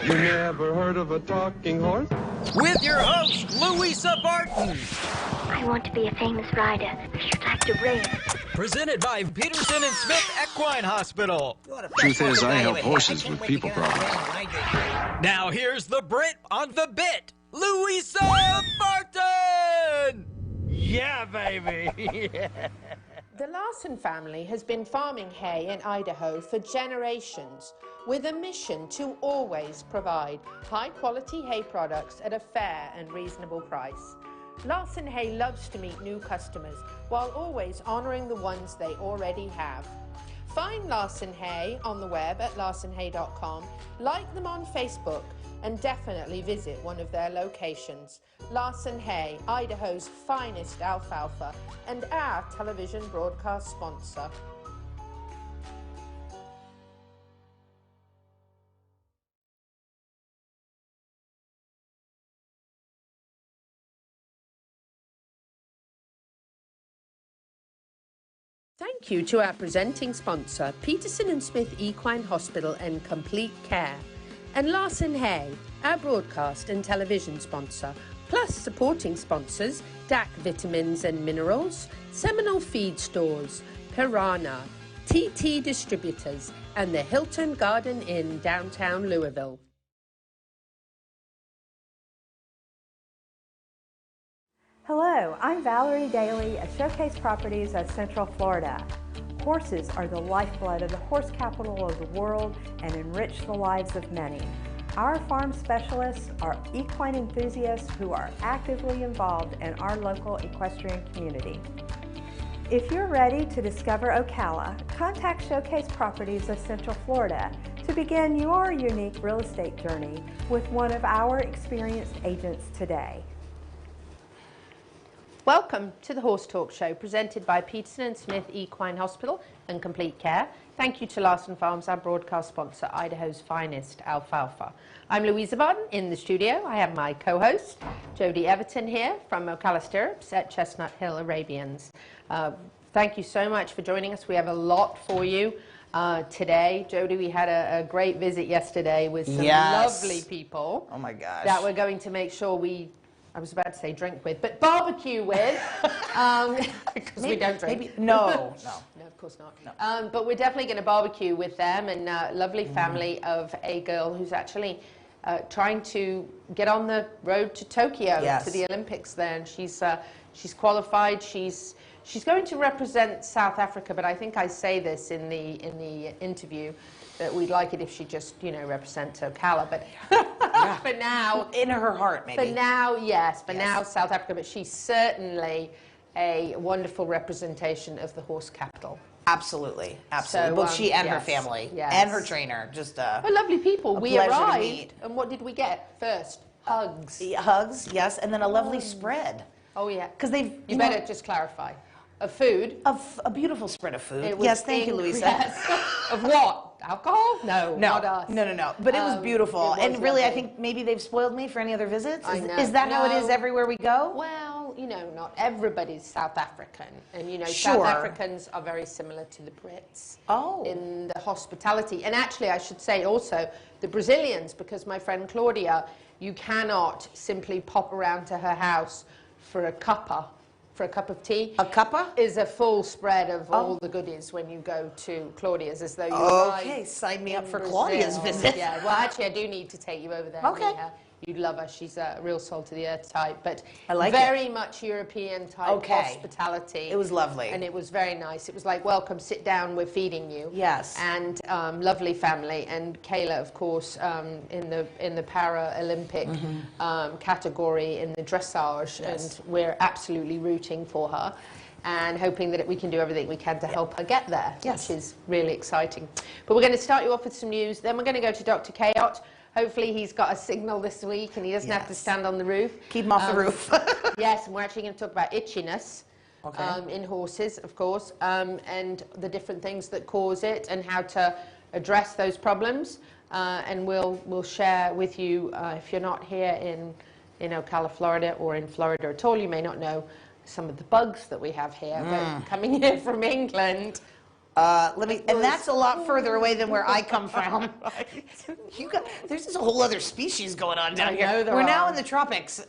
You never heard of a talking horse? With your host, Louisa Barton. I want to be a famous rider. I should like to race. Presented by Peterson and Smith Equine Hospital. Truth is, I help horses with people problems. Now here's the Brit on the bit, Louisa Barton! Yeah, baby! The Larson family has been farming hay in Idaho for generations with a mission to always provide high-quality hay products at a fair and reasonable price. Larson Hay loves to meet new customers while always honoring the ones they already have. Find Larson Hay on the web at larsonhay.com, like them on Facebook, and definitely visit one of their locations. Larson Hay, Idaho's finest alfalfa, and our television broadcast sponsor. Thank you to our presenting sponsor, Peterson and Smith Equine Hospital and Complete Care, and Larson Hay, our broadcast and television sponsor, plus supporting sponsors, DAC Vitamins and Minerals, Seminole Feed Stores, Piranha, TT Distributors, and the Hilton Garden Inn, downtown Louisville. Hello, I'm Valerie Daly at Showcase Properties of Central Florida. Horses are the lifeblood of the horse capital of the world and enrich the lives of many. Our farm specialists are equine enthusiasts who are actively involved in our local equestrian community. If you're ready to discover Ocala, contact Showcase Properties of Central Florida to begin your unique real estate journey with one of our experienced agents today. Welcome to the Horse Talk Show, presented by Peterson and Smith Equine Hospital and Complete Care. Thank you to Larson Farms, our broadcast sponsor, Idaho's finest alfalfa. I'm Louisa Barton in the studio. I have my co-host, Jody Everton, here from Ocala Stirrups at Chestnut Hill Arabians. Thank you so much for joining us. We have a lot for you today. Jody, we had a great visit yesterday with some lovely people. Oh my gosh. That we're going to make sure I was about to say drink with, but barbecue with, because we don't drink. No, of course not. No. But we're definitely going to barbecue with them, and lovely family of a girl who's actually trying to get on the road to Tokyo, to the Olympics there, and she's qualified. She's going to represent South Africa, but I think I say this in the interview, that we'd like it if she just, represent Ocala, but for now... In her heart, maybe. For now, yes. For now, South Africa, but she's certainly a wonderful representation of the horse capital. Absolutely, absolutely. So, Both she and her family, and her trainer, just lovely people. We pleasure to arrived, meet. And what did we get first? Hugs. Hugs, yes, and then a lovely spread. Oh, yeah. Because You better just clarify. Of food. Of a beautiful spread of food. Yes, thank you, Louisa. Yes. Of what? Alcohol? No, not us. No. But it was beautiful. It was and really, lovely. I think maybe they've spoiled me for any other visits. I know. Is that how it is everywhere we go? Well, not everybody's South African. And, Sure. South Africans are very similar to the Brits in the hospitality. And actually, I should say also the Brazilians, because my friend Claudia, you cannot simply pop around to her house for a cuppa. For a cup of tea. A cuppa? Is a full spread of all the goodies when you go to Claudia's, as though you Okay, sign me up for Brazil. Claudia's visit. Yeah, well, actually, I do need to take you over there. Okay. You'd love her. She's a real soul-to-the-earth type, but I like very much European type hospitality. It was lovely. And it was very nice. It was like, welcome, sit down, we're feeding you. Yes. And lovely family. And Cayla, of course, in the Para Olympic category in the dressage, and we're absolutely rooting for her and hoping that we can do everything we can to help her get there, which is really exciting. But we're going to start you off with some news. Then we're going to go to Dr. Cayot. Hopefully he's got a signal this week and he doesn't have to stand on the roof. Keep him off the roof. Yes, and we're actually going to talk about itchiness in horses, of course, and the different things that cause it and how to address those problems. And we'll share with you, if you're not here in Ocala, Florida, or in Florida at all, you may not know some of the bugs that we have here. But coming here from England, And that's a lot further away than where I come from. There's just a whole other species going on down here. We're now in the tropics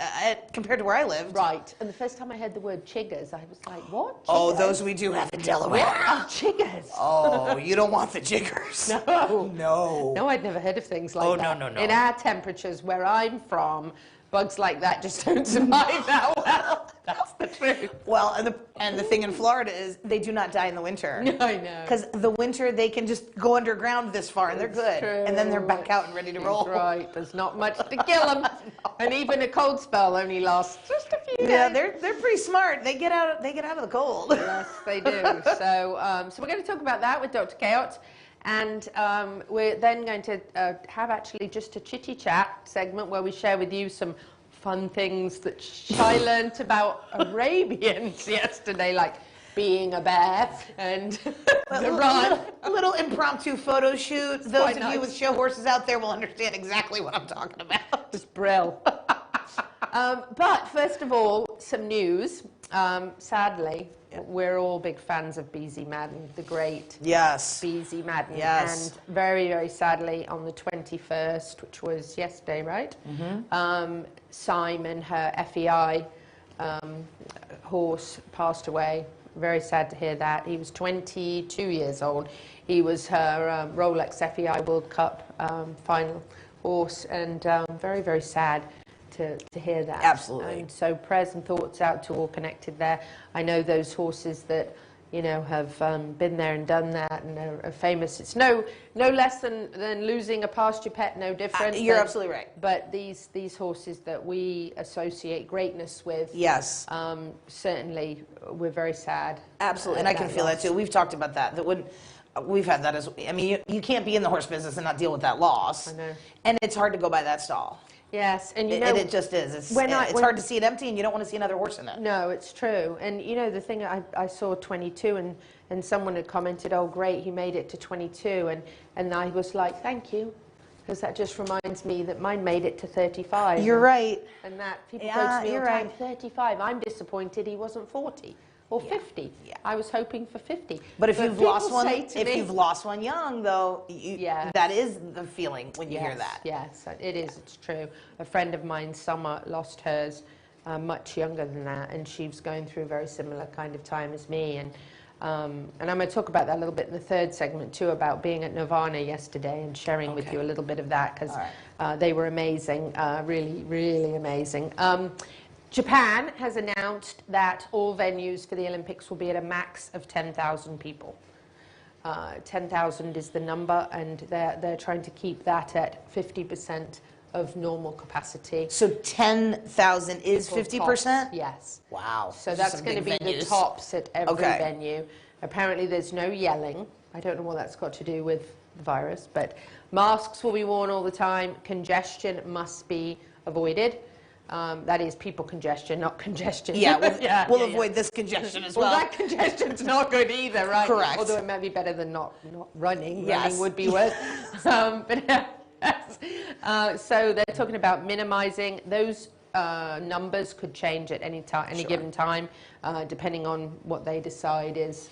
compared to where I lived. Right. And the first time I heard the word chiggers, I was like, what? Chiggers? Oh, those we do have in Delaware. What are chiggers? Oh, you don't want the jiggers. No. No. No, I'd never heard of things like that. No. In our temperatures where I'm from, bugs like that just don't survive that well. That's the truth. Well, and the thing in Florida is they do not die in the winter. No, I know. Because the winter they can just go underground this far and they're good. True. And then they're back out and ready to roll. Right. There's not much to kill them. And even a cold spell only lasts just a few days. Yeah, they're pretty smart. They get out of the cold. Yes, they do. So we're going to talk about that with Dr. Cayot. And we're then going to have actually just a chitty chat segment where we share with you some fun things that I learnt about Arabians yesterday, like being a bear and the run. A little impromptu photo shoot. It's Those quite of you nice. with show horses out there will understand exactly what I'm talking about. It's brill. But first of all, some news. Sadly, we're all big fans of Beezy Madden, the great Beezy Madden. Yes. And very, very sadly, on the 21st, which was yesterday, right? Mm-hmm. Simon, her FEI horse, passed away. Very sad to hear that. He was 22 years old. He was her Rolex FEI World Cup final horse, and very, very sad to hear that. Absolutely. And so prayers and thoughts out to all connected there. I know those horses that, you know, have been there and done that and are famous. It's no less than losing a pasture pet, no different. You're absolutely right. But these horses that we associate greatness with, yes, certainly we're very sad. Absolutely, and I can feel that too. We've talked about that. We've had that as, I mean, you can't be in the horse business and not deal with that loss. I know. And it's hard to go by that stall. Yes, and you know, it just is. It's hard to see it empty, and you don't want to see another horse in it. No, it's true. And you know, the thing, I saw 22, and someone had commented, "Oh, great, he made it to 22," and I was like, "Thank you," because that just reminds me that mine made it to 35. You're right. And that people go to me all the time, 35. I'm disappointed he wasn't 40 or 50. Yeah. I was hoping for 50. But if you've lost one, you've lost one young, though, that is the feeling when you hear that. Yes, it is. It's true. A friend of mine, Summer, lost hers much younger than that, and she was going through a very similar kind of time as me. And I'm going to talk about that a little bit in the third segment too, about being at Nirvana yesterday and sharing with you a little bit of that, because they were amazing, really, really amazing. Japan has announced that all venues for the Olympics will be at a max of 10,000 people. 10,000 is the number, and they're trying to keep that at 50% of normal capacity. So 10,000 is 50%? Yes. Wow. So that's going to be the tops at every venue. Apparently there's no yelling. I don't know what that's got to do with the virus, but masks will be worn all the time. Congestion must be avoided. That is people congestion, not congestion. Yeah, we'll avoid this congestion as well. Well, that congestion's not good either, right? Correct. Although it might be better than not running. Yes. Running would be worse. So they're talking about minimizing those numbers. Could change at any time, any given time, depending on what they decide is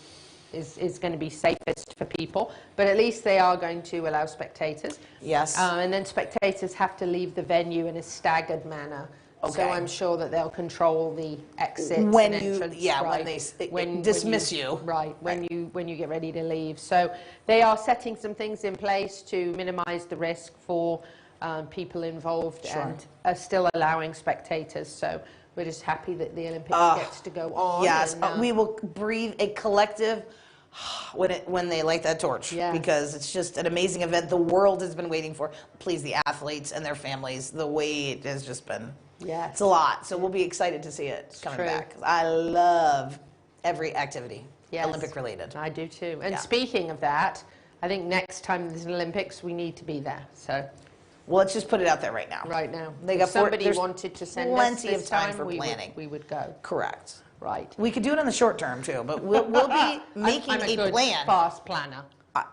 going to be safest for people. But at least they are going to allow spectators. Yes. And then spectators have to leave the venue in a staggered manner. Okay. So I'm sure that they'll control the exits when and you, entrance. when they dismiss you. Right, when you get ready to leave. So they are setting some things in place to minimize the risk for people involved and are still allowing spectators. So we're just happy that the Olympics gets to go on. Yes, and, we will breathe a collective when they light that torch, because it's just an amazing event the world has been waiting for. Please, the athletes and their families, the wait has just been, it's a lot. So we'll be excited to see it coming back. 'Cause I love every activity Olympic related. I do too. And speaking of that, I think next time there's an Olympics, we need to be there. So. Well, let's just put it out there right now. Right now. They got if somebody wanted to send us plenty this of time for planning. We would go. Correct. Right. We could do it in the short term too, but we'll be making I'm a a good plan. fast planner.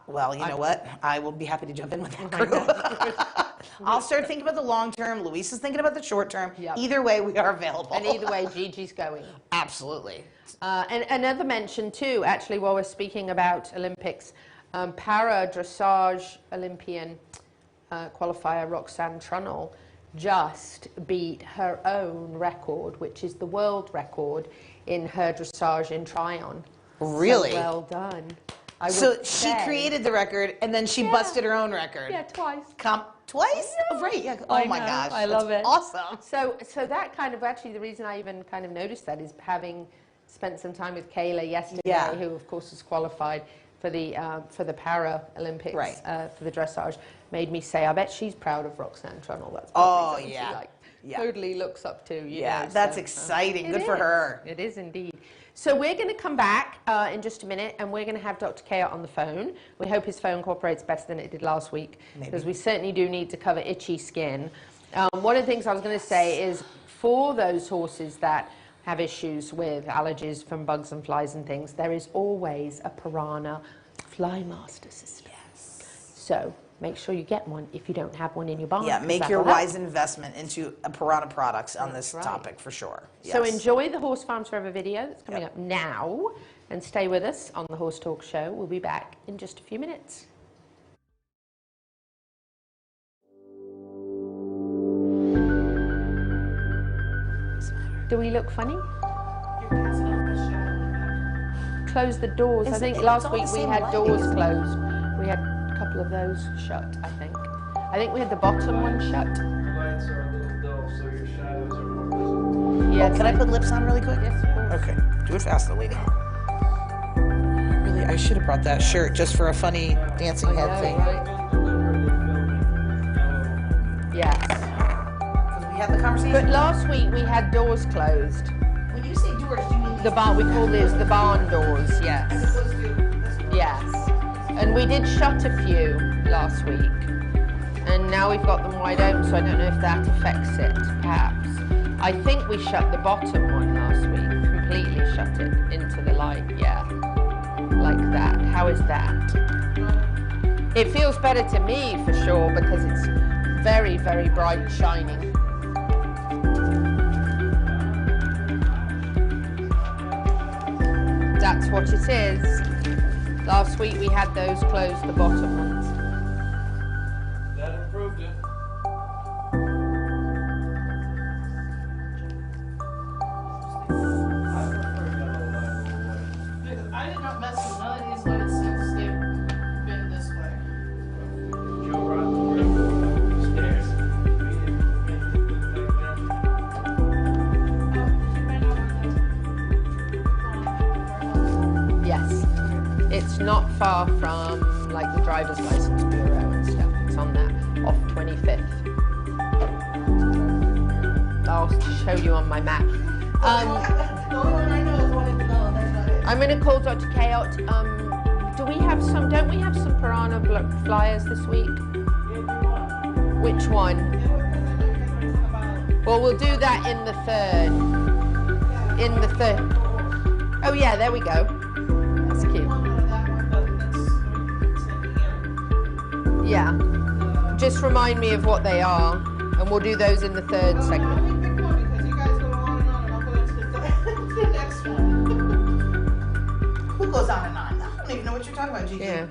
Well, you know what? I will be happy to jump in with that crew. I'll start thinking about the long term. Luis is thinking about the short term. Yep. Either way, we are available. And either way, Gigi's going. Absolutely. And another mention too, actually, while we're speaking about Olympics, Para Dressage Olympian qualifier Roxanne Trunnell just beat her own record, which is the world record in her dressage in Tryon. Really? So well done. So she created the record, and then she busted her own record. Yeah, twice. Twice? Oh, right. Yeah. Oh my gosh. I love it. Awesome. So that kind of, actually, the reason I even kind of noticed that is having spent some time with Cayla yesterday, who of course is qualified for the Para Olympics, for the dressage, made me say, I bet she's proud of Roxanne Trunnell. That's probably something she totally looks up to. You know, that's so, exciting. Good for her. It is indeed. So we're going to come back in just a minute, and we're going to have Dr. Cayot on the phone. We hope his phone cooperates better than it did last week, because we certainly do need to cover itchy skin. One of the things I was going to say is, for those horses that have issues with allergies from bugs and flies and things, there is always a Piranha Fly Master system. Yes. So make sure you get one if you don't have one in your barn. Yeah, make your wise investment into a Piranha products on this topic for sure. Yes. So enjoy the Horse Farms Forever video that's coming up now, and stay with us on the Horse Talk Show. We'll be back in just a few minutes. Do we look funny? Close the doors. I think last week we had doors closed. We had a couple of those shut, I think. I think we had the bottom one shut. The lights are a little dull, so your shadows are more visible. Yes. Can I put lips on really quick? Yes, of course. Okay. Do it faster, lady. Really, I should have brought that shirt just for a funny dancing head thing. Right? Yes. Because we had the conversation. But last week we had doors closed. When you say doors, do you mean The barn, we call these the barn doors, yes. Yes. And we did shut a few last week. And now we've got them wide open, so I don't know if that affects it, perhaps. I think we shut the bottom one last week, completely shut it into the light, yeah. Like that. How is that? It feels better to me, for sure, because it's very, very bright, shining. That's what it is. Last week we had those closed, the bottom ones. That improved it. I did not mess with none of these lights since they've been this way. Joe brought the room upstairs. Yes. It's not far from like the driver's license bureau and stuff. It's on that, off 25th. I'll show you on my map. I'm going to call Dr. Cayot. Don't we have some Piranha flyers this week? Which one? Well, we'll do that in the third. In the third. Oh yeah, there we go. That's cute. Yeah. Just remind me of what they are, and we'll do those in the third segment. Who goes on and on? I don't even know what you're talking about, Gigi. Yeah.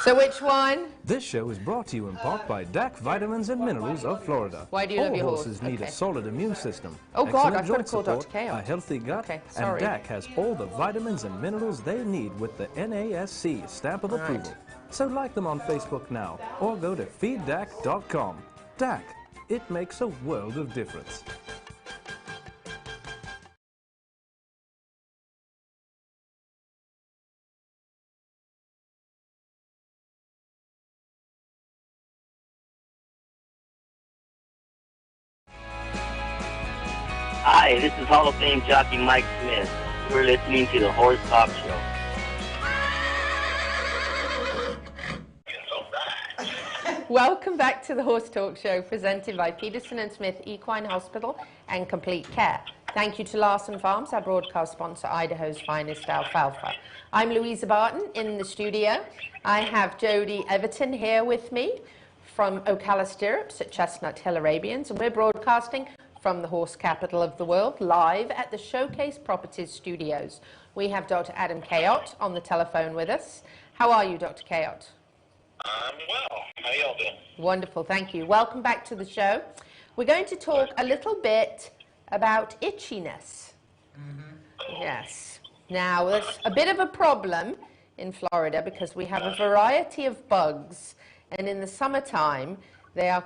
So which one? This show is brought to you in part by DAC Vitamins and Minerals of Florida. Why do you love your horse? All horses need a solid immune system. Oh God, excellent I've got to joint call support, Dr. Cayot. a healthy gut, Okay, and sorry. DAC has all the vitamins and minerals they need with the NASC stamp of approval. So like them on Facebook now, or go to feeddac.com. DAC, it makes a world of difference. Hi, this is Hall of Fame jockey Mike Smith. You're listening to the Horse Talk Show. Welcome back to the Horse Talk Show, presented by Peterson and Smith Equine Hospital and Complete Care. Thank you to Larson Farms, our broadcast sponsor, Idaho's finest alfalfa. I'm Louisa Barton in the studio. I have Jody Everton here with me from Ocala Stirrups at Chestnut Hill Arabians, and we're broadcasting from the horse capital of the world, live at the Showcase Properties studios. We have Dr. Adam Cayot on the telephone with us. How are you, Dr. Cayot? I'm well. How y'all doing? Wonderful, thank you. Welcome back to the show. We're going to talk a little bit about itchiness. Yes. Now, there's a bit of a problem in Florida because we have a variety of bugs, and in the summertime, they are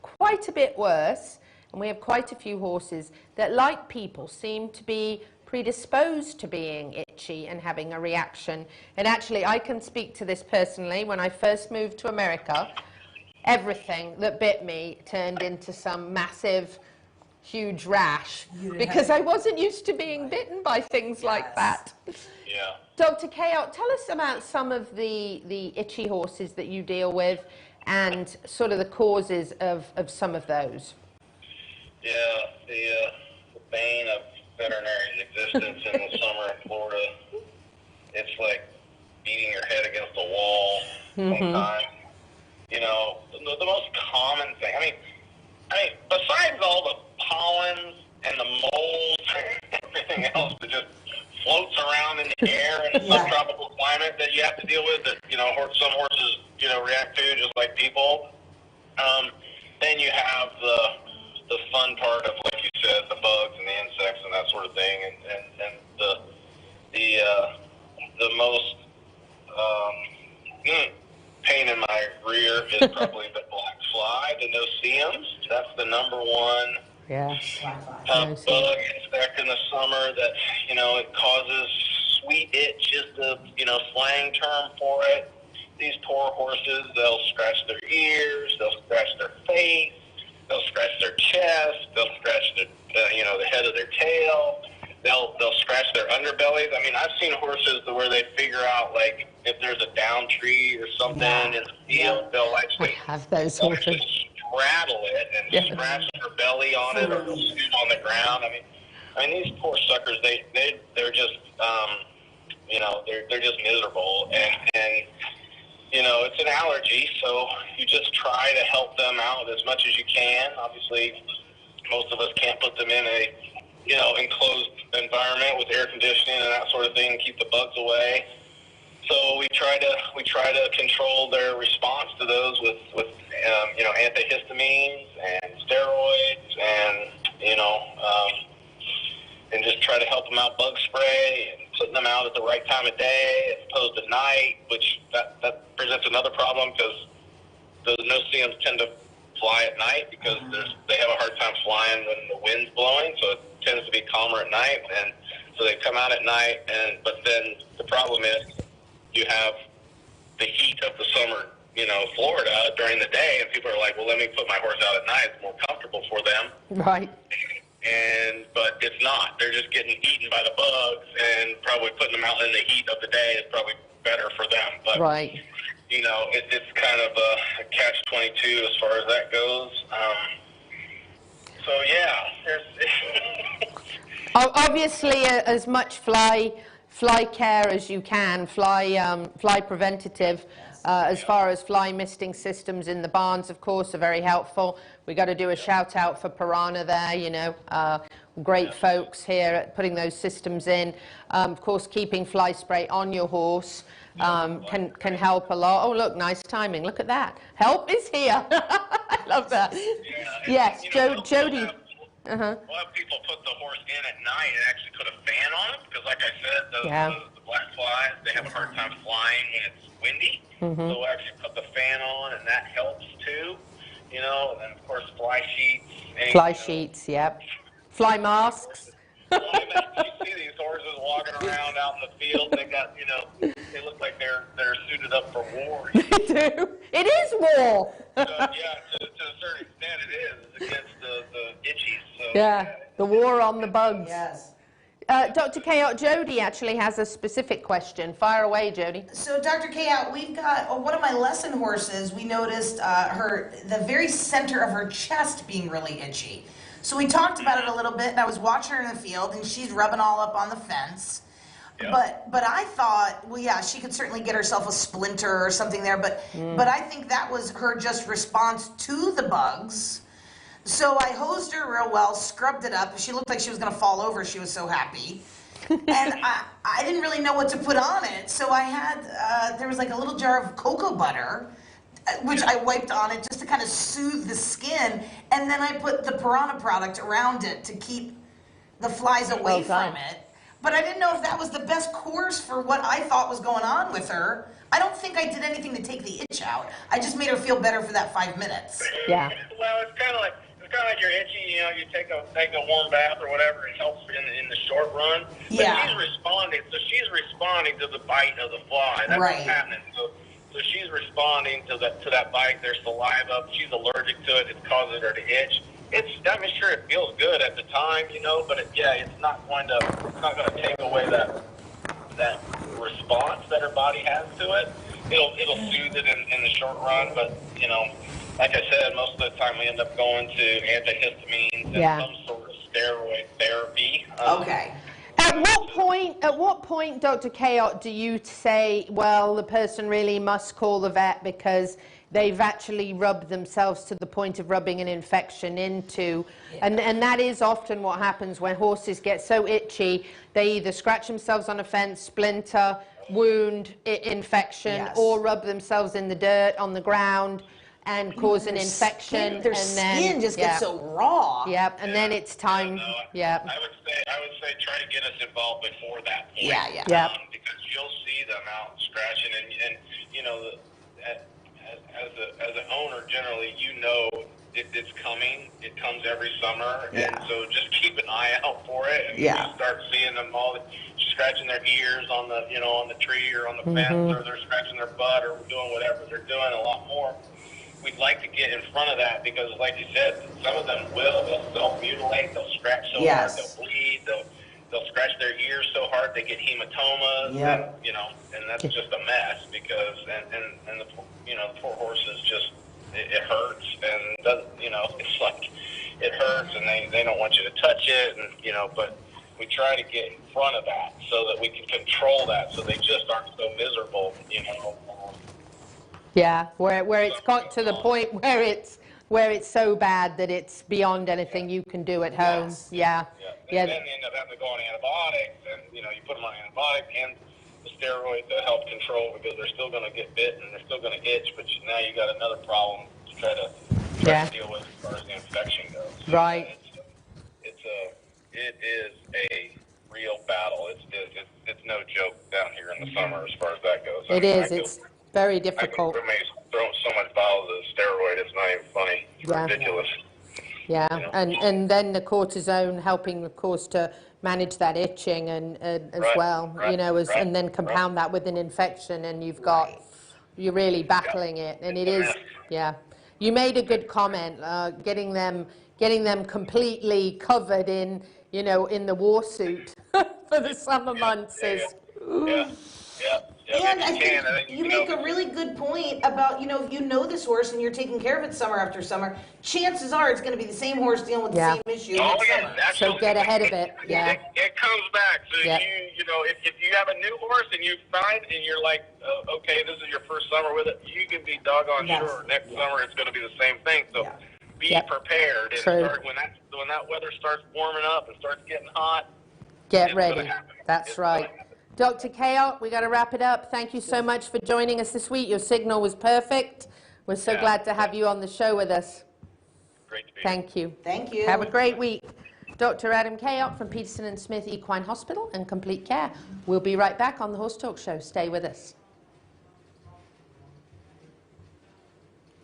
quite a bit worse, and we have quite a few horses that, like people, seem to be predisposed to being itchy and having a reaction. And actually, I can speak to this personally. When I first moved to America, everything that bit me turned into some massive, huge rash because I wasn't used to being bitten by things like that. Yeah. Dr. Cayot, tell us about some of the itchy horses that you deal with and sort of the causes of some of those. Yeah, the bane of veterinary's existence in the summer in Florida, it's like beating your head against a wall sometimes. You know, the most common thing, I mean, besides all the pollens and the mold and everything else that just floats around in the air in a subtropical climate that you have to deal with that, you know, some horses, you know, react to just like people, then you have the fun part of, like you said, the bugs and the insects and that sort of thing, and the most pain in my rear is probably the black fly, the no-see-ums. That's the number one bug insect in the summer that, you know, it causes sweet itch is the, you know, slang term for it. These poor horses, they'll scratch their ears, they'll scratch their face, they'll scratch their chest, they'll scratch the, you know, the head of their tail. They'll scratch their underbellies. I mean, I've seen horses where they figure out, like, if there's a down tree or something in the field, they'll actually straddle it and scratch their belly on it, or they'll scoot on the ground. I mean, these poor suckers, they're just, you know, they're just miserable, and you know, it's an allergy, so you just try to help them out as much as you can. Obviously, most of us can't put them in a, you know, enclosed environment with air conditioning and that sort of thing, keep the bugs away. So we try to control their response to those with you know, antihistamines and steroids, and you know, and just try to help them out, bug spray and putting them out at the right time of day as opposed to night, which that presents another problem because the no-see-ums tend to fly at night because they have a hard time flying when the wind's blowing, so it tends to be calmer at night, and so they come out at night, but then the problem is you have the heat of the summer, you know, Florida during the day, and people are like, well, let me put my horse out at night, it's more comfortable for them. Right. But it's not. They're just getting eaten by the bugs, and probably putting them out in the heat of the day is probably better for them. But, you know, it's kind of a catch-22 as far as that goes. So, yeah. Obviously, as much fly care as you can, fly preventative. As far as fly misting systems in the barns, of course, are very helpful. We got to do a shout out for Piranha there, you know, great folks here at putting those systems in. Of course, keeping fly spray on your horse can help a lot. Oh, look, nice timing. Look at that. Help is here. I love that. Yes, Jody. We'll have people put the horse in at night and actually put a fan on him because, like I said, the black flies, they have a hard time flying when it's windy. So we'll actually put the fan on, and that helps too. You know, and then, of course, fly sheets. Yep. Fly masks. You see these horses walking around out in the field. They got, you know, they look like they're suited up for war. They do. It is war. So, yeah, to a certain extent, it is against the itchies. So, yeah, the war on the bugs. Yes. Dr. Cayot, Jody actually has a specific question. Fire away, Jody. So, Dr. Cayot, we've got one of my lesson horses. We noticed the very center of her chest being really itchy. So we talked about it a little bit, and I was watching her in the field, and she's rubbing all up on the fence. But I thought, well, yeah, she could certainly get herself a splinter or something there, but I think that was her just response to the bugs. So I hosed her real well, scrubbed it up. She looked like she was going to fall over. She was so happy. And I didn't really know what to put on it, so I had, there was like a little jar of cocoa butter, which I wiped on it just to kind of soothe the skin, and then I put the Piranha product around it to keep the flies away from it. But I didn't know if that was the best course for what I thought was going on with her. I don't think I did anything to take the itch out. I just made her feel better for that 5 minutes. Yeah. Well, it's kind of like you're itchy. You know, you take a warm bath or whatever. It helps in the short run. But she's responding. So she's responding to the bite of the fly. That's what's happening. So she's responding to that bite. There's saliva. She's allergic to it. It's causing her to itch. I'm sure it feels good at the time, you know, but it's not going to take away that response that her body has to it. It'll soothe it in the short run, but you know, like I said, most of the time we end up going to antihistamines and some sort of steroid therapy. At what point, Dr. Cayot, do you say, well, the person really must call the vet because they've actually rubbed themselves to the point of rubbing an infection into, and that is often what happens when horses get so itchy, they either scratch themselves on a fence, splinter, wound, infection, or rub themselves in the dirt, on the ground, and cause an infection. Their skin just gets so raw. Yep, and then it's time. I would say try to get us involved before that point. Because you'll see them out scratching, and you know, as an owner, generally, you know it's coming. It comes every summer, and so just keep an eye out for it. And you start seeing them all scratching their ears on the tree or on the fence, or they're scratching their butt or doing whatever they're doing a lot more. We'd like to get in front of that because, like you said, some of them they'll self-mutilate, they'll scratch so hard, they'll bleed, they'll scratch their ears so hard they get hematomas, and you know, and that's just a mess because and the poor horses just it hurts and doesn't, you know, it's like it hurts and they don't want you to touch it, and you know, but we try to get in front of that so that we can control that so they just aren't so miserable, you know. Yeah, where it's got to the point where it's so bad that it's beyond anything you can do at home. And then they end up having to go on antibiotics, and you know, you put them on antibiotics and the steroid to help control because they're still going to get bit and they're still going to itch, but now you got another problem to try to deal with as far as the infection goes. Right. It is a real battle. It's no joke down here in the summer as far as that goes. It's very difficult. I mean, throwing so much vials of steroid, it's not even funny. It's ridiculous. Yeah, you know? and then the cortisone helping, of course, to manage that itching and as well, you know, and then compound that with an infection, and you're really battling it, and it is, You made a good comment, getting them completely covered in, you know, in the war suit for the summer months is. And I think you make a really good point about, you know, if you know this horse and you're taking care of it summer after summer, chances are it's going to be the same horse dealing with the same issue next summer. So get ahead of it. It comes back. So you know, if you have a new horse and you find and you're like, okay, this is your first summer with it, you can be doggone sure next summer it's going to be the same thing. So be prepared. And when that weather starts warming up and starts getting hot, get ready. That's right. Dr. Cayot, we got to wrap it up. Thank you so much for joining us this week. Your signal was perfect. We're so glad to have you on the show with us. Great to be here. Thank you. Thank you. Have a great week. Dr. Adam Cayot from Peterson and Smith Equine Hospital and Complete Care. We'll be right back on the Horse Talk Show. Stay with us.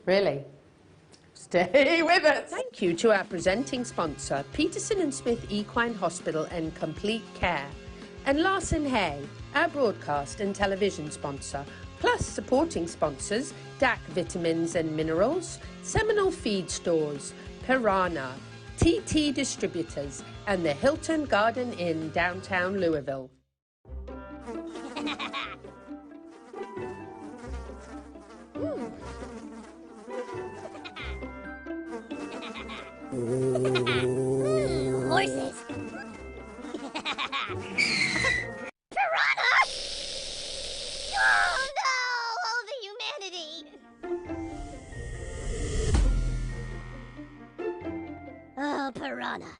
Really? Stay with us. Thank you to our presenting sponsor, Peterson and Smith Equine Hospital and Complete Care. And Larson Hay, our broadcast and television sponsor, plus supporting sponsors, DAC Vitamins and Minerals, Seminole Feed Stores, Piranha, TT Distributors, and the Hilton Garden Inn, downtown Louisville. horses. Piranha! Oh no! Oh, the humanity! Oh, piranha.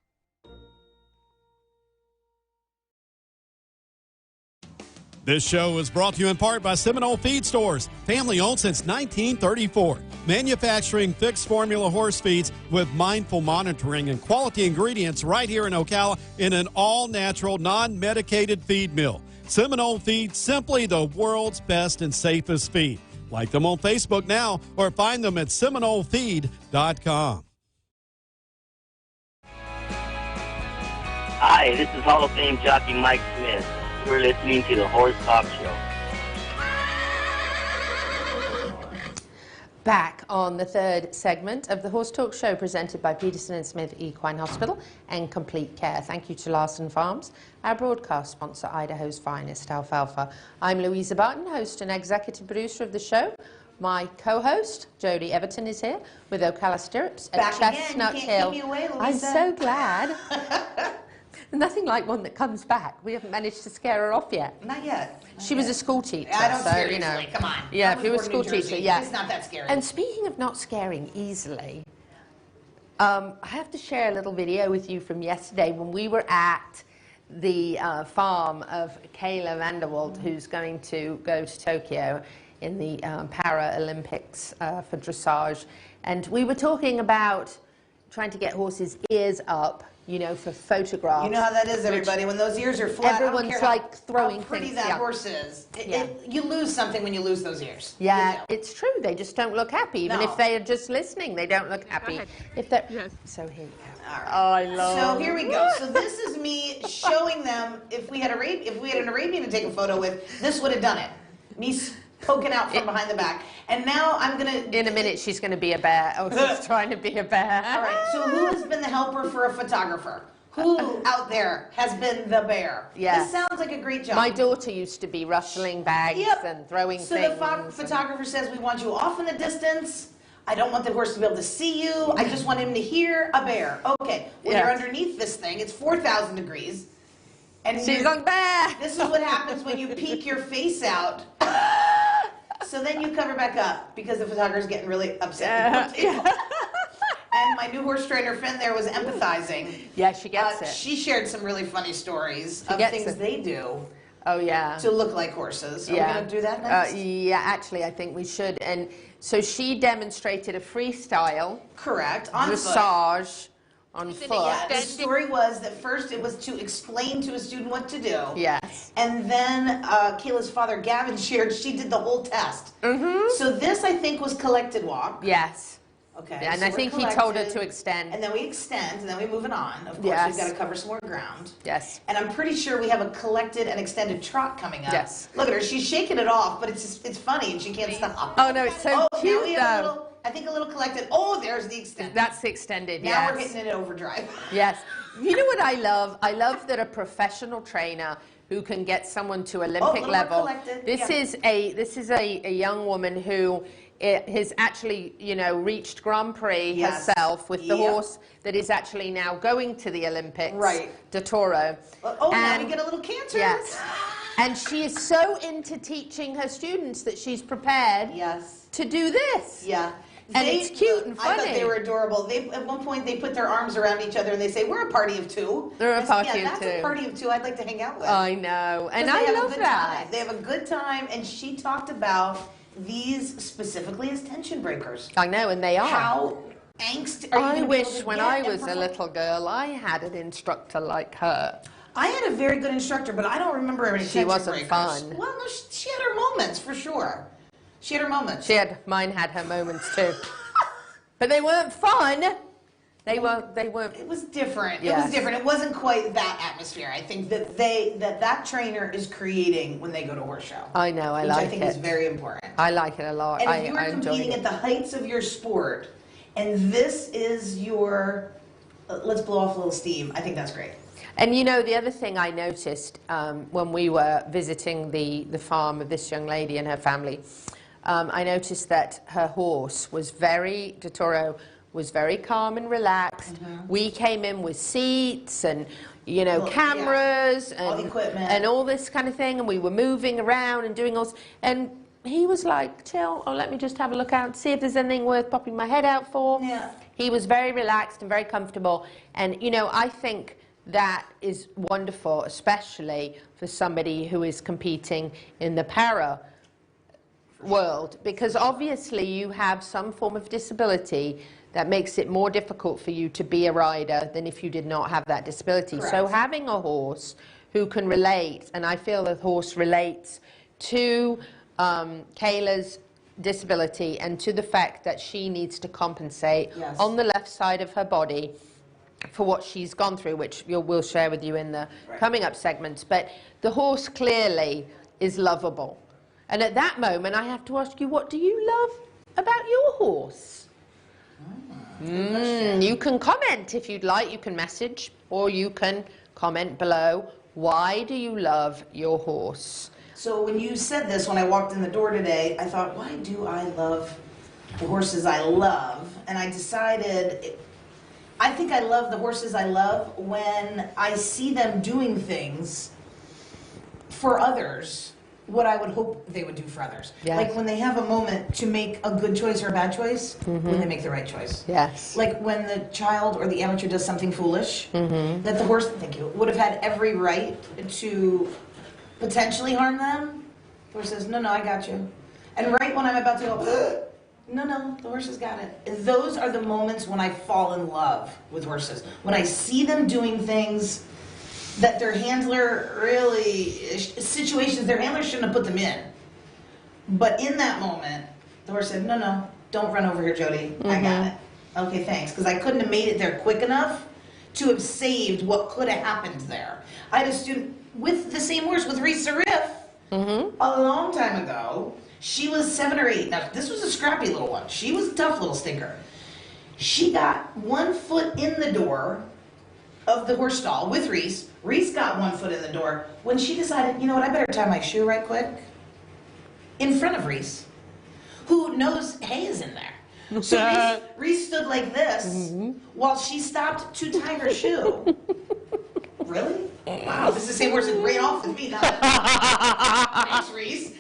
This show is brought to you in part by Seminole Feed Stores, family owned since 1934. Manufacturing fixed formula horse feeds with mindful monitoring and quality ingredients right here in Ocala in an all-natural, non-medicated feed mill. Seminole Feed, simply the world's best and safest feed. Like them on Facebook now or find them at SeminoleFeed.com. Hi, this is Hall of Fame jockey Mike Smith. You're listening to the Horse Talk Show. Back on the third segment of the Horse Talk Show presented by Peterson and Smith Equine Hospital and Complete Care. Thank you to Larson Farms, our broadcast sponsor, Idaho's finest alfalfa. I'm Louisa Barton, host and executive producer of the show. My co-host, Jody Everton, is here with Ocala Stirrups at Back Chestnut again. You Hill. can't keep me away, Louisa. I'm so glad. Nothing like one that comes back. We haven't managed to scare her off yet. Not yet. She was a school teacher. I don't so, scare you know. easily. Come on. Yeah, I if you were a was born in school New teacher, Jersey. yeah. It's not that scary. And speaking of not scaring easily, I have to share a little video with you from yesterday when we were at the farm of Cayla Vanderwalt, who's going to go to Tokyo in the Para Olympics for dressage. And we were talking about trying to get horses' ears up, you know, for photographs. You know how that is, everybody. When those ears are flat, everyone's I don't care like throwing how pretty things. that Yeah. horse is. Yeah. You lose something when you lose those ears. Yeah, it's true. They just don't look happy. Even No. if they are just listening, they don't look happy. If they're so here you go. All right. Oh, I love. So here we go. So this is me showing them if we had an Arabian to take a photo with, this would have done it. Me poking out from behind the back. And now I'm gonna. In a minute, she's going to be a bear. Oh, she's trying to be a bear. All right. So who has been the helper for a photographer? Who out there has been the bear? Yeah. This sounds like a great job. My daughter used to be rustling bags and throwing so things. So the photographer says, we want you off in the distance. I don't want the horse to be able to see you. I just want him to hear a bear. Okay. Well, you're underneath this thing. It's 4,000 degrees. And she's on bear. This is what happens when you peek your face out. So then you cover back up because the photographer's getting really upset. And my new horse trainer, Finn, there was empathizing. Yeah, she gets it. She shared some really funny stories of things they do. Oh, yeah. To look like horses. Are we going to do that next? Yeah, actually, I think we should. And so she demonstrated a freestyle. Correct. On dressage. On foot. Yeah, the story was that first it was to explain to a student what to do. Yes. And then Cayla's father, Gavin, shared she did the whole test. Mm-hmm. So this, I think, was collected walk. Yes. Okay. Yeah, and so I think he told her to extend. And then we extend, and then we move it on. Of course, yes. we've got to cover some more ground. Yes. And I'm pretty sure we have a collected and extended trot coming up. Yes. Look at her. She's shaking it off, but it's funny, and she can't stop. Oh, no, it's so cute, now we have a little, I think a little collected. Oh, there's the extended. That's the extended, yes. Now we're hitting it in overdrive. Yes. You know what I love? I love that a professional trainer who can get someone to Olympic level. This is a young woman who has actually, you know, reached Grand Prix herself with the horse that is actually now going to the Olympics. Right. De Toro. Oh, now we get a little canter. Yes. And she is so into teaching her students that she's prepared to do this. Yeah. And it's cute and funny. I thought they were adorable. At one point, they put their arms around each other and they say, "We're a party of two." They're a party of two. That's a party of two I'd like to hang out with. I know. And I love that. They have a good time. And she talked about these specifically as tension breakers. I know, and they are. How angst are you I gonna wish be able to when get I and was a perform? little girl, I had an instructor like her. I had a very good instructor, but I don't remember any She tension wasn't breakers. fun. Well, no, she had her moments for sure. She had her moments. Mine had her moments too. But they weren't fun. They weren't. It was different. Yes. It was different. It wasn't quite that atmosphere. I think that that trainer is creating when they go to horse show. I know. I which like it. I think is very important. I like it a lot. And if you are I enjoyed competing it. at the heights of your sport, and this is your, let's blow off a little steam. I think that's great. And you know, the other thing I noticed when we were visiting the farm of this young lady and her family, I noticed that her horse was De Toro was very calm and relaxed. We came in with seats and, you know, cameras and all the equipment and all this kind of thing, and we were moving around and doing all this, and he was like, chill, oh, let me just have a look out and see if there's anything worth popping my head out for. Yeah. He was very relaxed and very comfortable, and, you know, I think that is wonderful, especially for somebody who is competing in the para world, because obviously you have some form of disability that makes it more difficult for you to be a rider than if you did not have that disability. Correct. So having a horse who can relate, and I feel the horse relates to Cayla's disability and to the fact that she needs to compensate on the left side of her body for what she's gone through, which we'll share with you in the coming up segments. But the horse clearly is lovable. And at that moment, I have to ask you, what do you love about your horse? You can comment if you'd like. You can message, or you can comment below. Why do you love your horse? So when you said this, when I walked in the door today, I thought, why do I love the horses I love? And I decided, I think I love the horses I love when I see them doing things for others, what I would hope they would do for others. Yes. Like when they have a moment to make a good choice or a bad choice, when they make the right choice. Yes. Like when the child or the amateur does something foolish, that the horse, thank you, would have had every right to potentially harm them. The horse says, no, no, I got you. And right when I'm about to go, no, no, the horse has got it. And those are the moments when I fall in love with horses. When I see them doing things that their handler really, situations their handler shouldn't have put them in. But in that moment, the horse said, no, no, don't run over here, Jody. I got it. Okay, thanks. Because I couldn't have made it there quick enough to have saved what could have happened there. I had a student with the same horse, with Reese Riff, a long time ago. She was 7 or 8. Now, this was a scrappy little one. She was a tough little stinker. She got 1 foot in the door of the horse stall with Reese. Reese got 1 foot in the door when she decided, you know what, I better tie my shoe right quick. In front of Reese, who knows hay is in there. So Reese stood like this while she stopped to tie her shoe. Really? Wow, this is the same horse that ran off with me now. Thanks, Reese.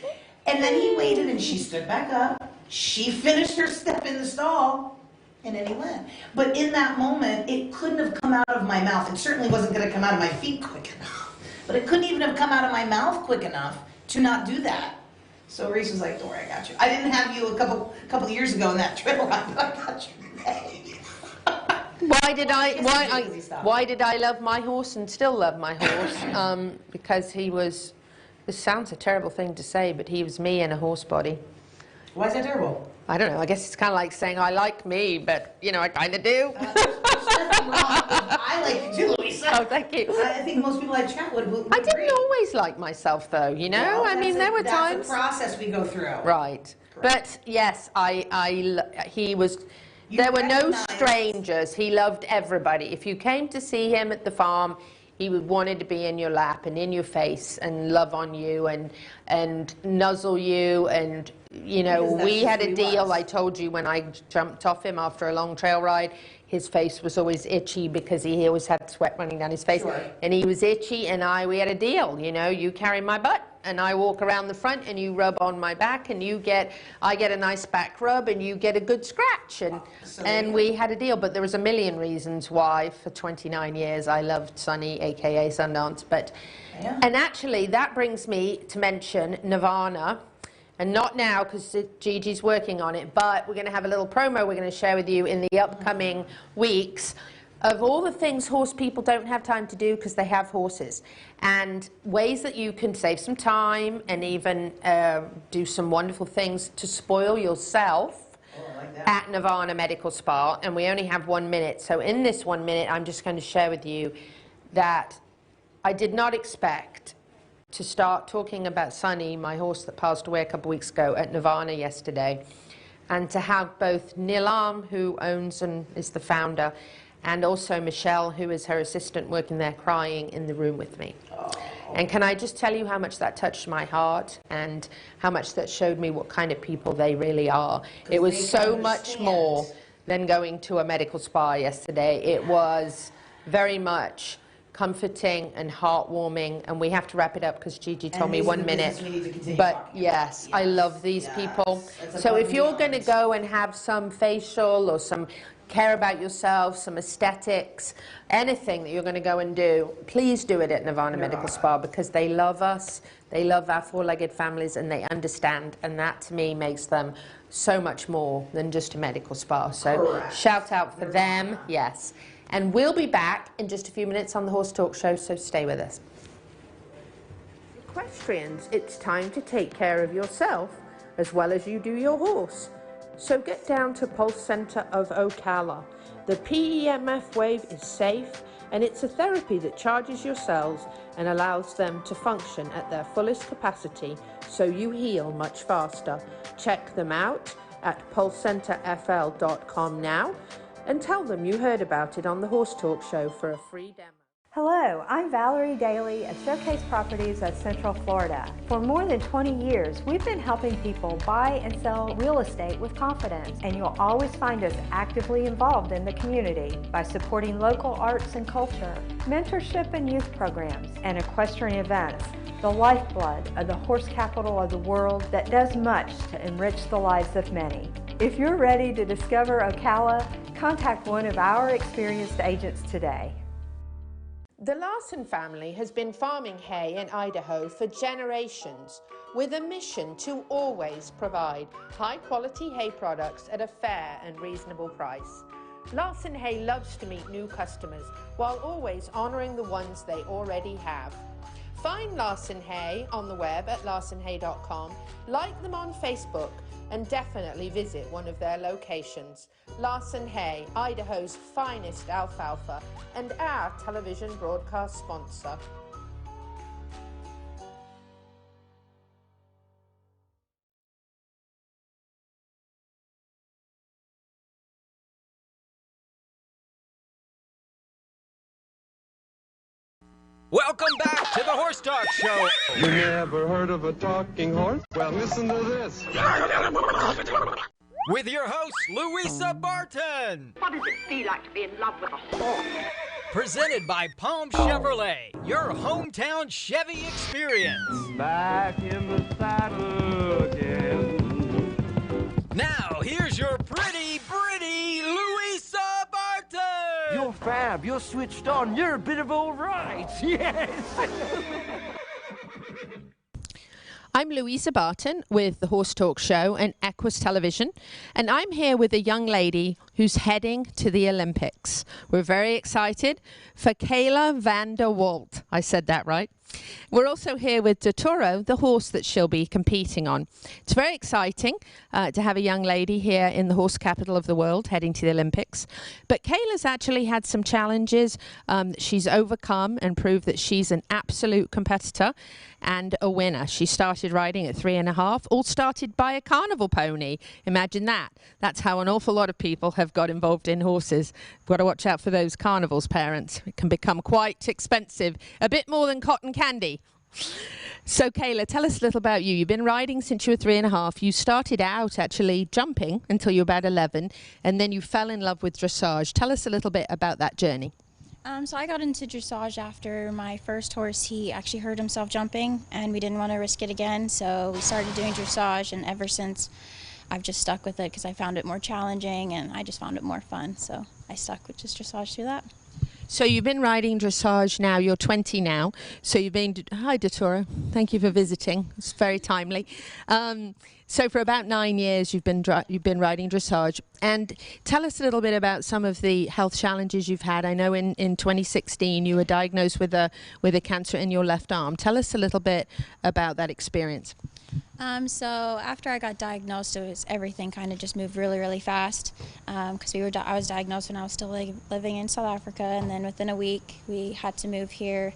And then he waited and she stood back up. She finished her step in the stall. And then he went. But in that moment, it couldn't have come out of my mouth. It certainly wasn't going to come out of my feet quick enough. But it couldn't even have come out of my mouth quick enough to not do that. So Reese was like, don't worry, I got you. I didn't have you a couple years ago in that trail ride, but I got you today. Why did I love my horse and still love my horse? Because he was, this sounds a terrible thing to say, but he was me in a horse body. Why is that terrible? I don't know. I guess it's kind of like saying I like me, but, you know, I kind of do. There's nothing wrong. I like you too, Louisa. Oh, thank you. I think most people I chat would I didn't always like myself, though, you know? Well, I mean, there were times... That's a process we go through. Right. Correct. But, yes, he was... There were no strangers. He loved everybody. If you came to see him at the farm, he wanted to be in your lap and in your face and love on you and nuzzle you. And, you know, we had a deal. I told you when I jumped off him after a long trail ride, his face was always itchy because he always had sweat running down his face. Sure. And he was itchy, and we had a deal. You know, you carry my butt, and I walk around the front, and you rub on my back, and I get a nice back rub, and you get a good scratch. And we had a deal, but there was a million reasons why for 29 years I loved Sunny, aka Sundance. But and actually that brings me to mention Nirvana. And not now, because Gigi's working on it, but we're going to have a little promo we're going to share with you in the upcoming weeks of all the things horse people don't have time to do because they have horses, and ways that you can save some time and even do some wonderful things to spoil yourself at Nirvana Medical Spa. And we only have 1 minute. So in this 1 minute, I'm just going to share with you that I did not expect to start talking about Sunny, my horse that passed away a couple of weeks ago, at Nirvana yesterday, and to have both Nilam, who owns and is the founder, and also Michelle, who is her assistant working there, crying in the room with me. And can I just tell you how much that touched my heart and how much that showed me what kind of people they really are. It was so much more than going to a medical spa yesterday. It was very much comforting and heartwarming, and we have to wrap it up because Gigi told me 1 minute. But yes, I love these people. So if you're going to go and have some facial or some care about yourself, some aesthetics, anything that you're going to go and do, please do it at Nirvana Medical Spa, because they love us, they love our four-legged families, and they understand, and that to me makes them so much more than just a medical spa. So shout out for them, yes. And we'll be back in just a few minutes on the Horse Talk Show, so stay with us. Equestrians, it's time to take care of yourself as well as you do your horse. So get down to Pulse Center of Ocala. The PEMF wave is safe, and it's a therapy that charges your cells and allows them to function at their fullest capacity, so you heal much faster. Check them out at pulsecenterfl.com now and tell them you heard about it on the Horse Talk Show for a free demo. Hello, I'm Valerie Daly of Showcase Properties of Central Florida. For more than 20 years, we've been helping people buy and sell real estate with confidence, and you'll always find us actively involved in the community by supporting local arts and culture, mentorship and youth programs, and equestrian events, the lifeblood of the horse capital of the world that does much to enrich the lives of many. If you're ready to discover Ocala, contact one of our experienced agents today. The Larson family has been farming hay in Idaho for generations, with a mission to always provide high-quality hay products at a fair and reasonable price. Larson Hay loves to meet new customers while always honoring the ones they already have. Find Larson Hay on the web at larsonhay.com, like them on Facebook, and definitely visit one of their locations. Larson Hay, Idaho's finest alfalfa, and our television broadcast sponsor. Welcome back to the Horse Talk Show. You never heard of a talking horse? Well, listen to this. With your host, Louisa Barton. What does it feel like to be in love with a horse? Presented by Palm Chevrolet, your hometown Chevy experience. Back in the saddle again. Now, here's your pretty Louisa Barton. You're fab. You're switched on. You're a bit of all right. Yes. I'm Louisa Barton with the Horse Talk Show and Equus Television, and I'm here with a young lady who's heading to the Olympics. We're very excited for Cayla van der Walt. I said that right. We're also here with Totoro, the horse that she'll be competing on. It's very exciting to have a young lady here in the horse capital of the world heading to the Olympics. But Cayla's actually had some challenges she's overcome and proved that she's an absolute competitor and a winner. She started riding at 3.5, all started by a carnival pony. Imagine that. That's how an awful lot of people have got involved in horses. Got to watch out for those carnivals, parents. It can become quite expensive, a bit more than cotton candy. So Cayla, tell us a little about you. You've been riding since you were 3.5. You started out actually jumping until you were about 11, and then you fell in love with dressage. Tell us a little bit about that journey. So I got into dressage after my first horse. He actually hurt himself jumping, and we didn't want to risk it again, so we started doing dressage, and ever since I've just stuck with it because I found it more challenging and I just found it more fun, so I stuck with just dressage through that. So you've been riding dressage now, you're 20 now, so you've been, hi Totoro, thank you for visiting, it's very timely. So for about 9 years you've been riding dressage, and tell us a little bit about some of the health challenges you've had. I know in 2016 you were diagnosed with a cancer in your left arm. Tell us a little bit about that experience. So after I got diagnosed, everything kind of just moved really, really fast because I was diagnosed when I was still living in South Africa, and then within a week we had to move here,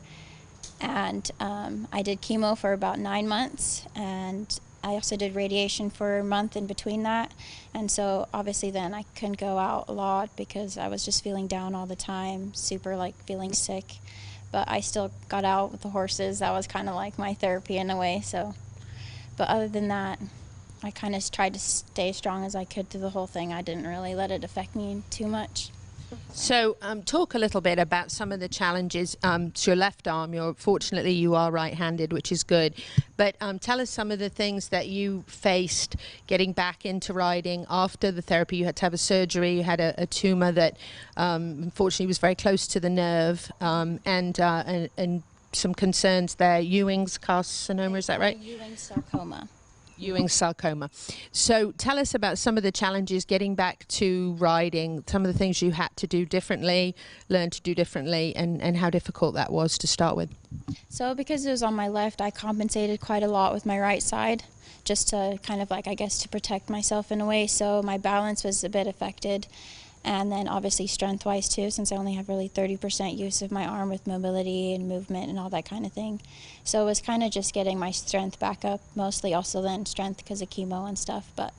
and I did chemo for about 9 months, and I also did radiation for a month in between that, and so obviously then I couldn't go out a lot because I was just feeling down all the time, super feeling sick, but I still got out with the horses. That was kind of like my therapy in a way, so. But other than that, I kind of tried to stay strong as I could through the whole thing. I didn't really let it affect me too much. So talk a little bit about some of the challenges to your left arm. Fortunately, you are right-handed, which is good. But tell us some of the things that you faced getting back into riding after the therapy. You had to have a surgery. You had a tumor that unfortunately was very close to the nerve, and some concerns there. Ewing's carcinoma, is that right? Ewing's sarcoma. Ewing's sarcoma. So tell us about some of the challenges getting back to riding, some of the things you had to do differently, learn to do differently, and how difficult that was to start with. So because it was on my left, I compensated quite a lot with my right side, just to kind of like, I guess, to protect myself in a way. So my balance was a bit affected. And then obviously strength-wise too, since I only have really 30% use of my arm with mobility and movement and all that kind of thing. So it was kind of just getting my strength back up, mostly also then strength because of chemo and stuff. But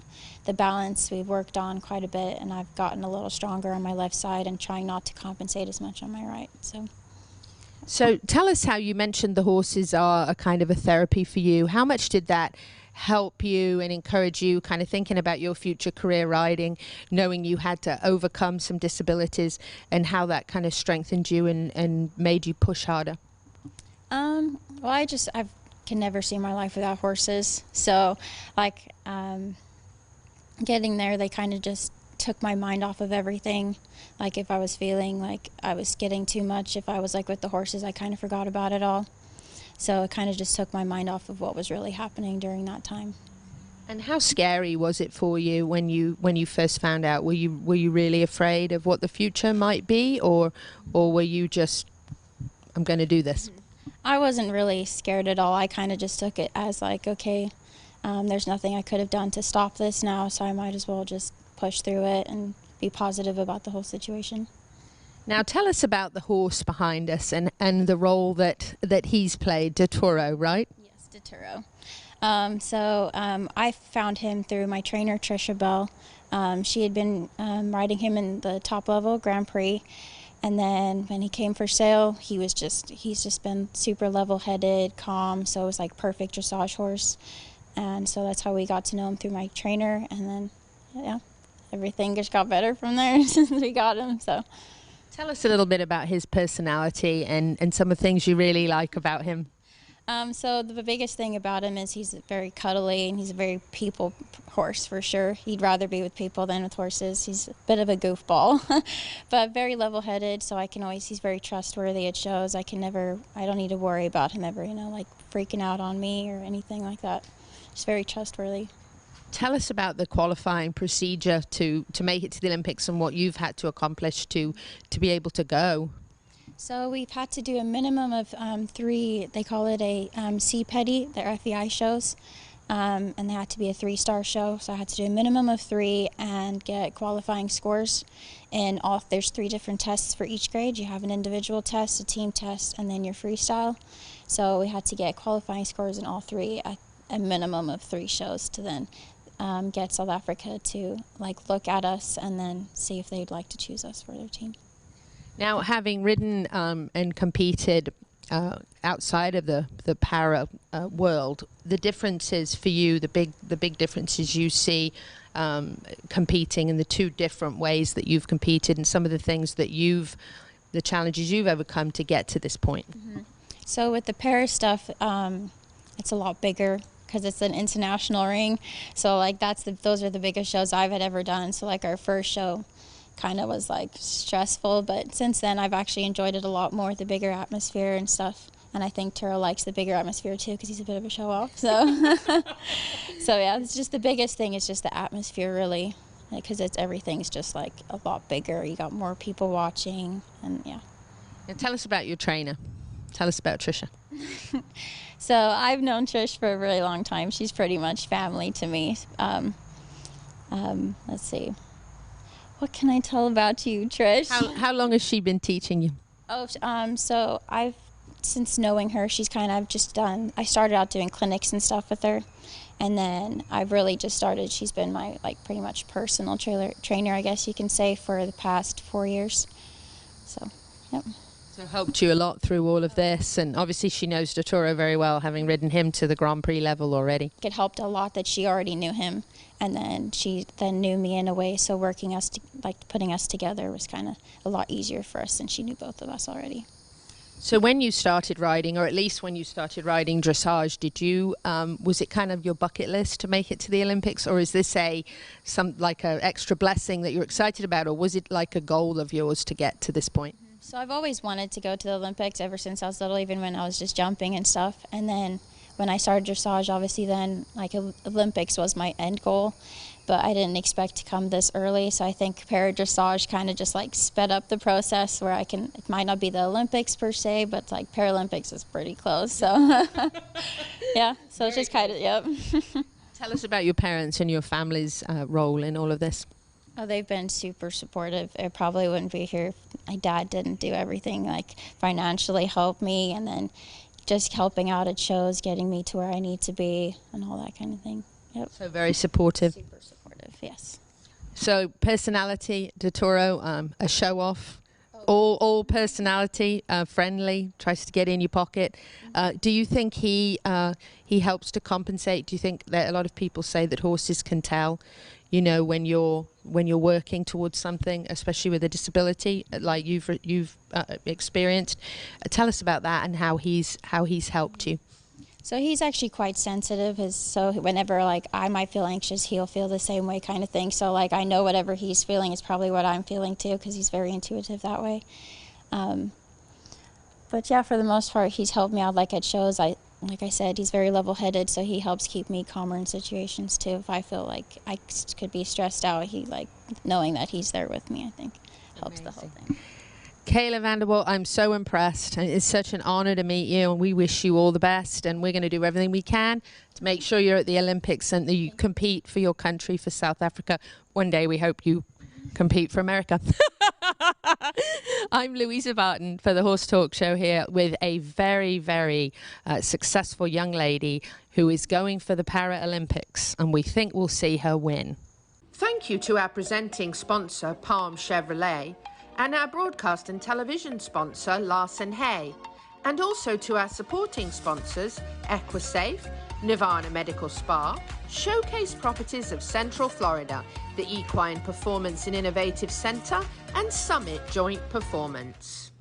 the balance we've worked on quite a bit, and I've gotten a little stronger on my left side and trying not to compensate as much on my right. So tell us how you mentioned the horses are a kind of a therapy for you. How much did that help you and encourage you, kind of thinking about your future career riding, knowing you had to overcome some disabilities, and how that kind of strengthened you and made you push harder? Well, I can never see my life without horses. So like getting there, they kind of just took my mind off of everything. Like if I was feeling like I was getting too much, if I was like with the horses, I kind of forgot about it all. So it kind of just took my mind off of what was really happening during that time. And how scary was it for you when you first found out? Were you really afraid of what the future might be, or were you just, I'm going to do this? I wasn't really scared at all. I kind of just took it as like, okay, there's nothing I could have done to stop this now, so I might as well just push through it and be positive about the whole situation. Now tell us about the horse behind us and the role that he's played, Totoro, right? Yes, Totoro. I found him through my trainer, Trisha Bell. She had been riding him in the top level Grand Prix, and then when he came for sale, he's just been super level-headed, calm, so it was like perfect dressage horse. And so that's how we got to know him, through my trainer, and then, yeah, everything just got better from there since we got him, so. Tell us a little bit about his personality and some of the things you really like about him. So the biggest thing about him is he's very cuddly, and he's a very people horse for sure. He'd rather be with people than with horses. He's a bit of a goofball, but very level-headed, so he's very trustworthy. It shows. I don't need to worry about him ever, like freaking out on me or anything like that. He's very trustworthy. Tell us about the qualifying procedure to make it to the Olympics and what you've had to accomplish to be able to go. So we've had to do a minimum of 3, they call it a C-Petty, their FEI shows, and they had to be a 3-star show. So I had to do a minimum of 3 and get qualifying scores. And there's 3 different tests for each grade. You have an individual test, a team test, and then your freestyle. So we had to get qualifying scores in all 3 at a minimum of 3 shows to then get South Africa to look at us and then see if they'd like to choose us for their team. Now, having ridden and competed outside of the para world, the differences for you, the big differences you see competing in the 2 different ways that you've competed, and some of the things that the challenges you've overcome to get to this point. Mm-hmm. So with the para stuff, it's a lot bigger, because it's an international ring. So those are the biggest shows I've had ever done. So our first show kind of was stressful, but since then I've actually enjoyed it a lot more, the bigger atmosphere and stuff. And I think Turo likes the bigger atmosphere too, because he's a bit of a show off. So, so yeah, it's just the biggest thing is just the atmosphere, really, because everything's just a lot bigger. You got more people watching, and yeah. And tell us about your trainer. Tell us about Trisha. So I've known Trish for a really long time. She's pretty much family to me. Let's see. What can I tell about you, Trish? How long has she been teaching you? Oh, so since knowing her, she's I started out doing clinics and stuff with her. And then I've really just she's been my pretty much personal trainer, I guess you can say, for the past 4 years. So, yep. So helped you a lot through all of this, and obviously she knows Dottore very well, having ridden him to the Grand Prix level already. It helped a lot that she already knew him, and then she then knew me in a way, so working us, putting us together was kind of a lot easier for us, and she knew both of us already. So when you started riding, or at least when you started riding dressage, did you, was it kind of your bucket list to make it to the Olympics, or is this like a extra blessing that you're excited about, or was it like a goal of yours to get to this point? So I've always wanted to go to the Olympics ever since I was little, even when I was just jumping and stuff. And then when I started dressage, obviously then like Olympics was my end goal, but I didn't expect to come this early. So I think para dressage kind of just like sped up the process where it might not be the Olympics per se, but like Paralympics is pretty close. So yeah, so it's just kind of, yep. Tell us about your parents and your family's role in all of this. Oh, they've been super supportive. It probably wouldn't be here if my dad didn't do everything, like financially help me, and then just helping out at shows, getting me to where I need to be, and all that kind of thing. Yep. So very supportive. Super supportive, yes. So personality, Dottore, a show-off, all personality, friendly, tries to get in your pocket. Do you think he helps to compensate? Do you think that a lot of people say that horses can tell, you know, when you're working towards something, especially with a disability like you've experienced? Tell us about that and how he's helped you. So he's actually quite sensitive. So whenever like I might feel anxious, he'll feel the same way, kind of thing. So like I know whatever he's feeling is probably what I'm feeling too, because he's very intuitive that way. But yeah, for the most part, he's helped me out like at shows. Like I said, he's very level-headed, so he helps keep me calmer in situations too. If I feel like I could be stressed out, he knowing that he's there with me, I think, helps the whole thing. Cayla van der Walt, I'm so impressed. It's such an honor to meet you, and we wish you all the best, and we're going to do everything we can to make sure you're at the Olympics and that you compete for your country, for South Africa. One day we hope you compete for America. I'm Louisa Barton for the Horse Talk Show here with a very, very successful young lady who is going for the Para Olympics, and we think we'll see her win. Thank you to our presenting sponsor, Palm Chevrolet, and our broadcast and television sponsor, Larson Hay, and also to our supporting sponsors, Equisafe, Nirvana Medical Spa, Showcase Properties of Central Florida, the Equine Performance and Innovative Center, and Summit Joint Performance.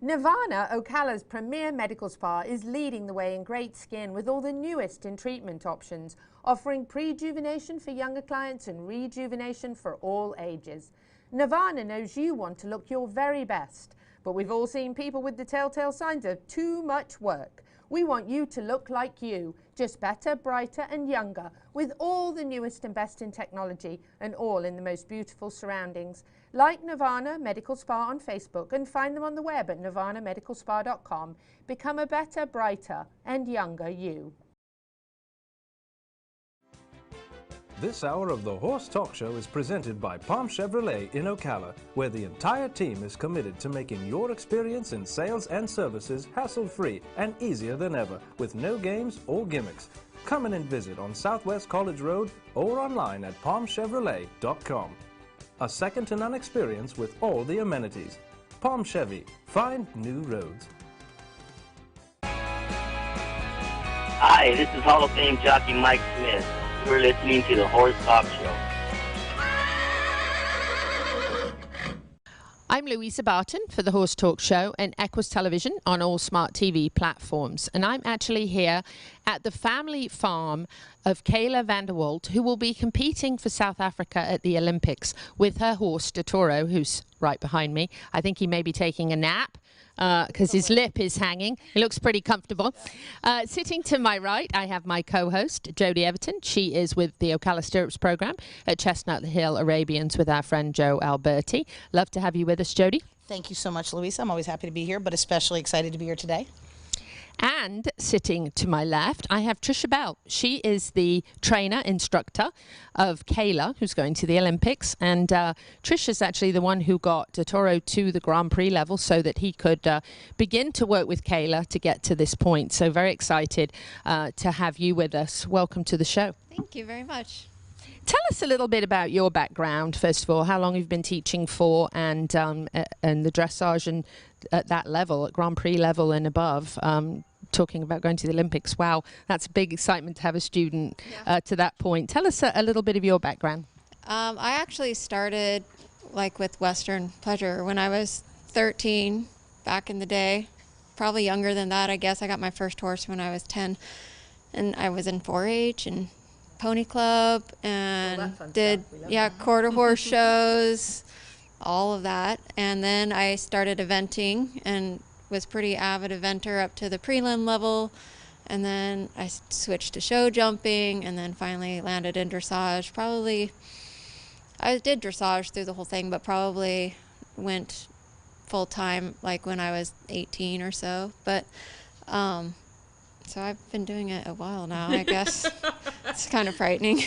Nirvana, Ocala's premier medical spa, is leading the way in great skin with all the newest in treatment options, offering prejuvenation for younger clients and rejuvenation for all ages. Nirvana knows you want to look your very best, but we've all seen people with the telltale signs of too much work. We want you to look like you, just better, brighter and younger, with all the newest and best in technology and all in the most beautiful surroundings. Like Nirvana Medical Spa on Facebook and find them on the web at nirvanamedicalspa.com. Become a better, brighter and younger you. This hour of the Horse Talk Show is presented by Palm Chevrolet in Ocala, where the entire team is committed to making your experience in sales and services hassle-free and easier than ever, with no games or gimmicks. Come in and visit on Southwest College Road or online at palmchevrolet.com. A second-to-none experience with all the amenities. Palm Chevy. Find new roads. Hi, this is Hall of Fame jockey Mike Smith. You're listening to the Horse Talk Show. I'm Louisa Barton for the Horse Talk Show and Equus Television on all smart TV platforms. And I'm actually here at the family farm of Cayla van der Walt, who will be competing for South Africa at the Olympics with her horse, Dottore, who's right behind me. I think he may be taking a nap because his lip is hanging. He looks pretty comfortable. Sitting to my right, I have my co-host, Jody Everton. She is with the Ocala Stirrups program at Chestnut Hill Arabians with our friend Joe Alberti. Love to have you with us, Jody. Thank you so much, Louisa. I'm always happy to be here, but especially excited to be here today. And sitting to my left, I have Trisha Bell. She is the trainer, instructor of Cayla, who's going to the Olympics. And Trisha's actually the one who got Dottore to the Grand Prix level so that he could begin to work with Cayla to get to this point. So very excited to have you with us. Welcome to the show. Thank you very much. Tell us a little bit about your background, first of all, how long you've been teaching for, and the dressage and at that level, at Grand Prix level and above. Talking about going to the Olympics. Wow, that's a big excitement to have a student to that point. Tell us a little bit of your background. I actually started like with Western Pleasure when I was 13 back in the day. Probably younger than that, I guess. I got my first horse when I was 10. And I was in 4-H and Pony Club and did quarter horse shows, all of that. And then I started eventing and was pretty avid eventer up to the prelim level. And then I switched to show jumping and then finally landed in dressage. Probably, I did dressage through the whole thing, but probably went full time like when I was 18 or so. But so I've been doing it a while now, I guess. It's kind of frightening.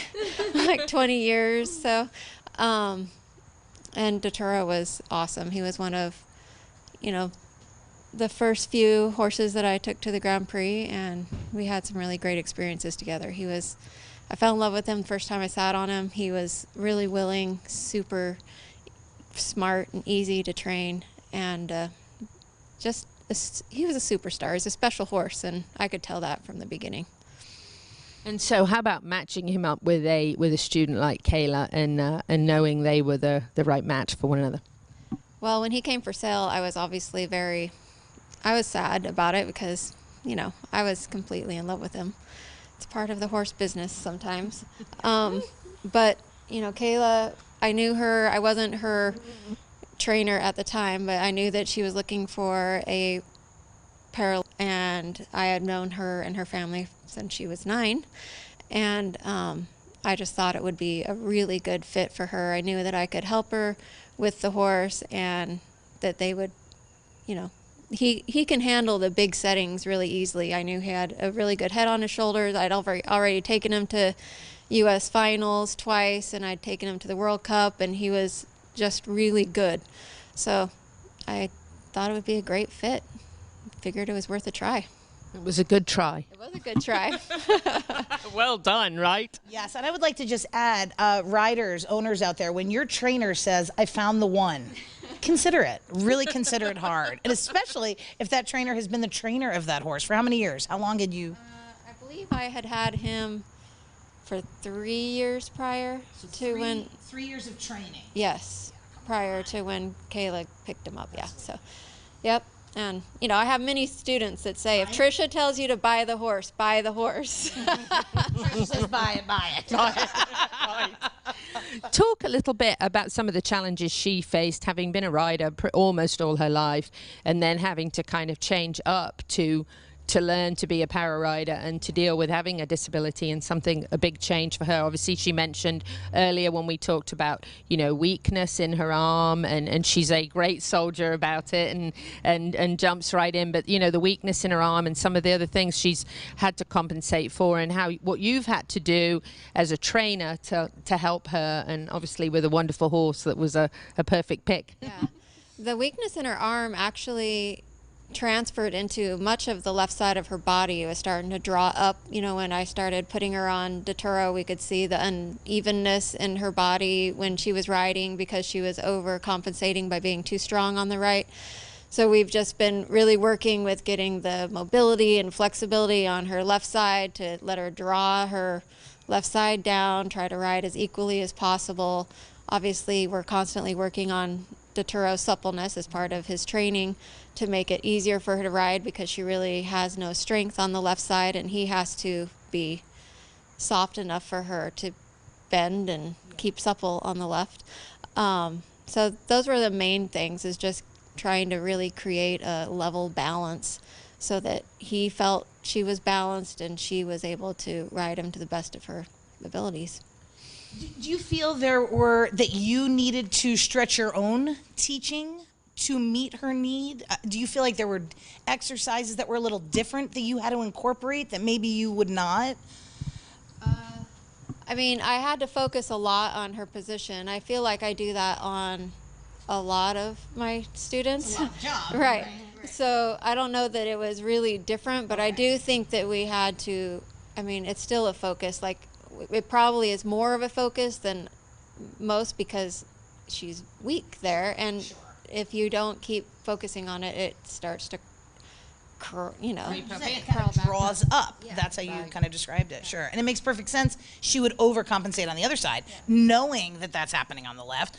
Like 20 years. So, and Datura was awesome. He was one of, the first few horses that I took to the Grand Prix, and we had some really great experiences together. I fell in love with him the first time I sat on him. He was really willing, super smart and easy to train, and he was a superstar. He's a special horse, and I could tell that from the beginning. And so how about matching him up with a student like Cayla and knowing they were the right match for one another? Well, when he came for sale, I was obviously I was sad about it because, I was completely in love with him. It's part of the horse business sometimes. But, Cayla, I knew her. I wasn't her trainer at the time, but I knew that she was looking for a Para, and I had known her and her family since she was 9. And I just thought it would be a really good fit for her. I knew that I could help her with the horse and that they would, he can handle the big settings really easily. I knew he had a really good head on his shoulders. I'd already taken him to U.S. finals twice, and I'd taken him to the World Cup, and he was just really good. So I thought it would be a great fit. Figured it was worth a try. It was a good try. It was a good try. Well done, right? Yes, and I would like to just add, riders, owners out there, when your trainer says, I found the one, consider it. Really consider it hard. And especially if that trainer has been the trainer of that horse. For how many years? How long had you? I believe I had him for 3 years prior to when... 3 years of training. Yes, prior to when Cayla picked him up, yeah. So, yep. And, I have many students that say, if Tricia tells you to buy the horse, buy the horse. Tricia says, buy it, buy it. Talk a little bit about some of the challenges she faced, having been a rider almost all her life, and then having to kind of change up to learn to be a para rider and to deal with having a disability and a big change for her. Obviously, she mentioned earlier when we talked about, weakness in her arm, and she's a great soldier about it and jumps right in. But, the weakness in her arm and some of the other things she's had to compensate for, and what you've had to do as a trainer to help her, and obviously with a wonderful horse that was a perfect pick. Yeah. The weakness in her arm actually transferred into much of the left side of her body. It was starting to draw up. When I started putting her on Datura, we could see the unevenness in her body when she was riding because she was overcompensating by being too strong on the right. So we've just been really working with getting the mobility and flexibility on her left side to let her draw her left side down, try to ride as equally as possible. Obviously, we're constantly working on Datura's suppleness as part of his training to make it easier for her to ride because she really has no strength on the left side, and he has to be soft enough for her to bend and keep supple on the left. So those were the main things, is just trying to really create a level balance so that he felt she was balanced and she was able to ride him to the best of her abilities. Do you feel that you needed to stretch your own teaching to meet her need? Do you feel like there were exercises that were a little different that you had to incorporate that maybe you would not? I had to focus a lot on her position. I feel like I do that on a lot of my students. It's a lot of job. Right. So I don't know that it was really different, but I do think that we had to, it's still a focus. Like it probably is more of a focus than most because she's weak there, and if you don't keep focusing on it, it starts to you know, it kind of draws up. Yeah, that's how you kind of described it. Sure. And it makes perfect sense. She would overcompensate on the other side, knowing that that's happening on the left,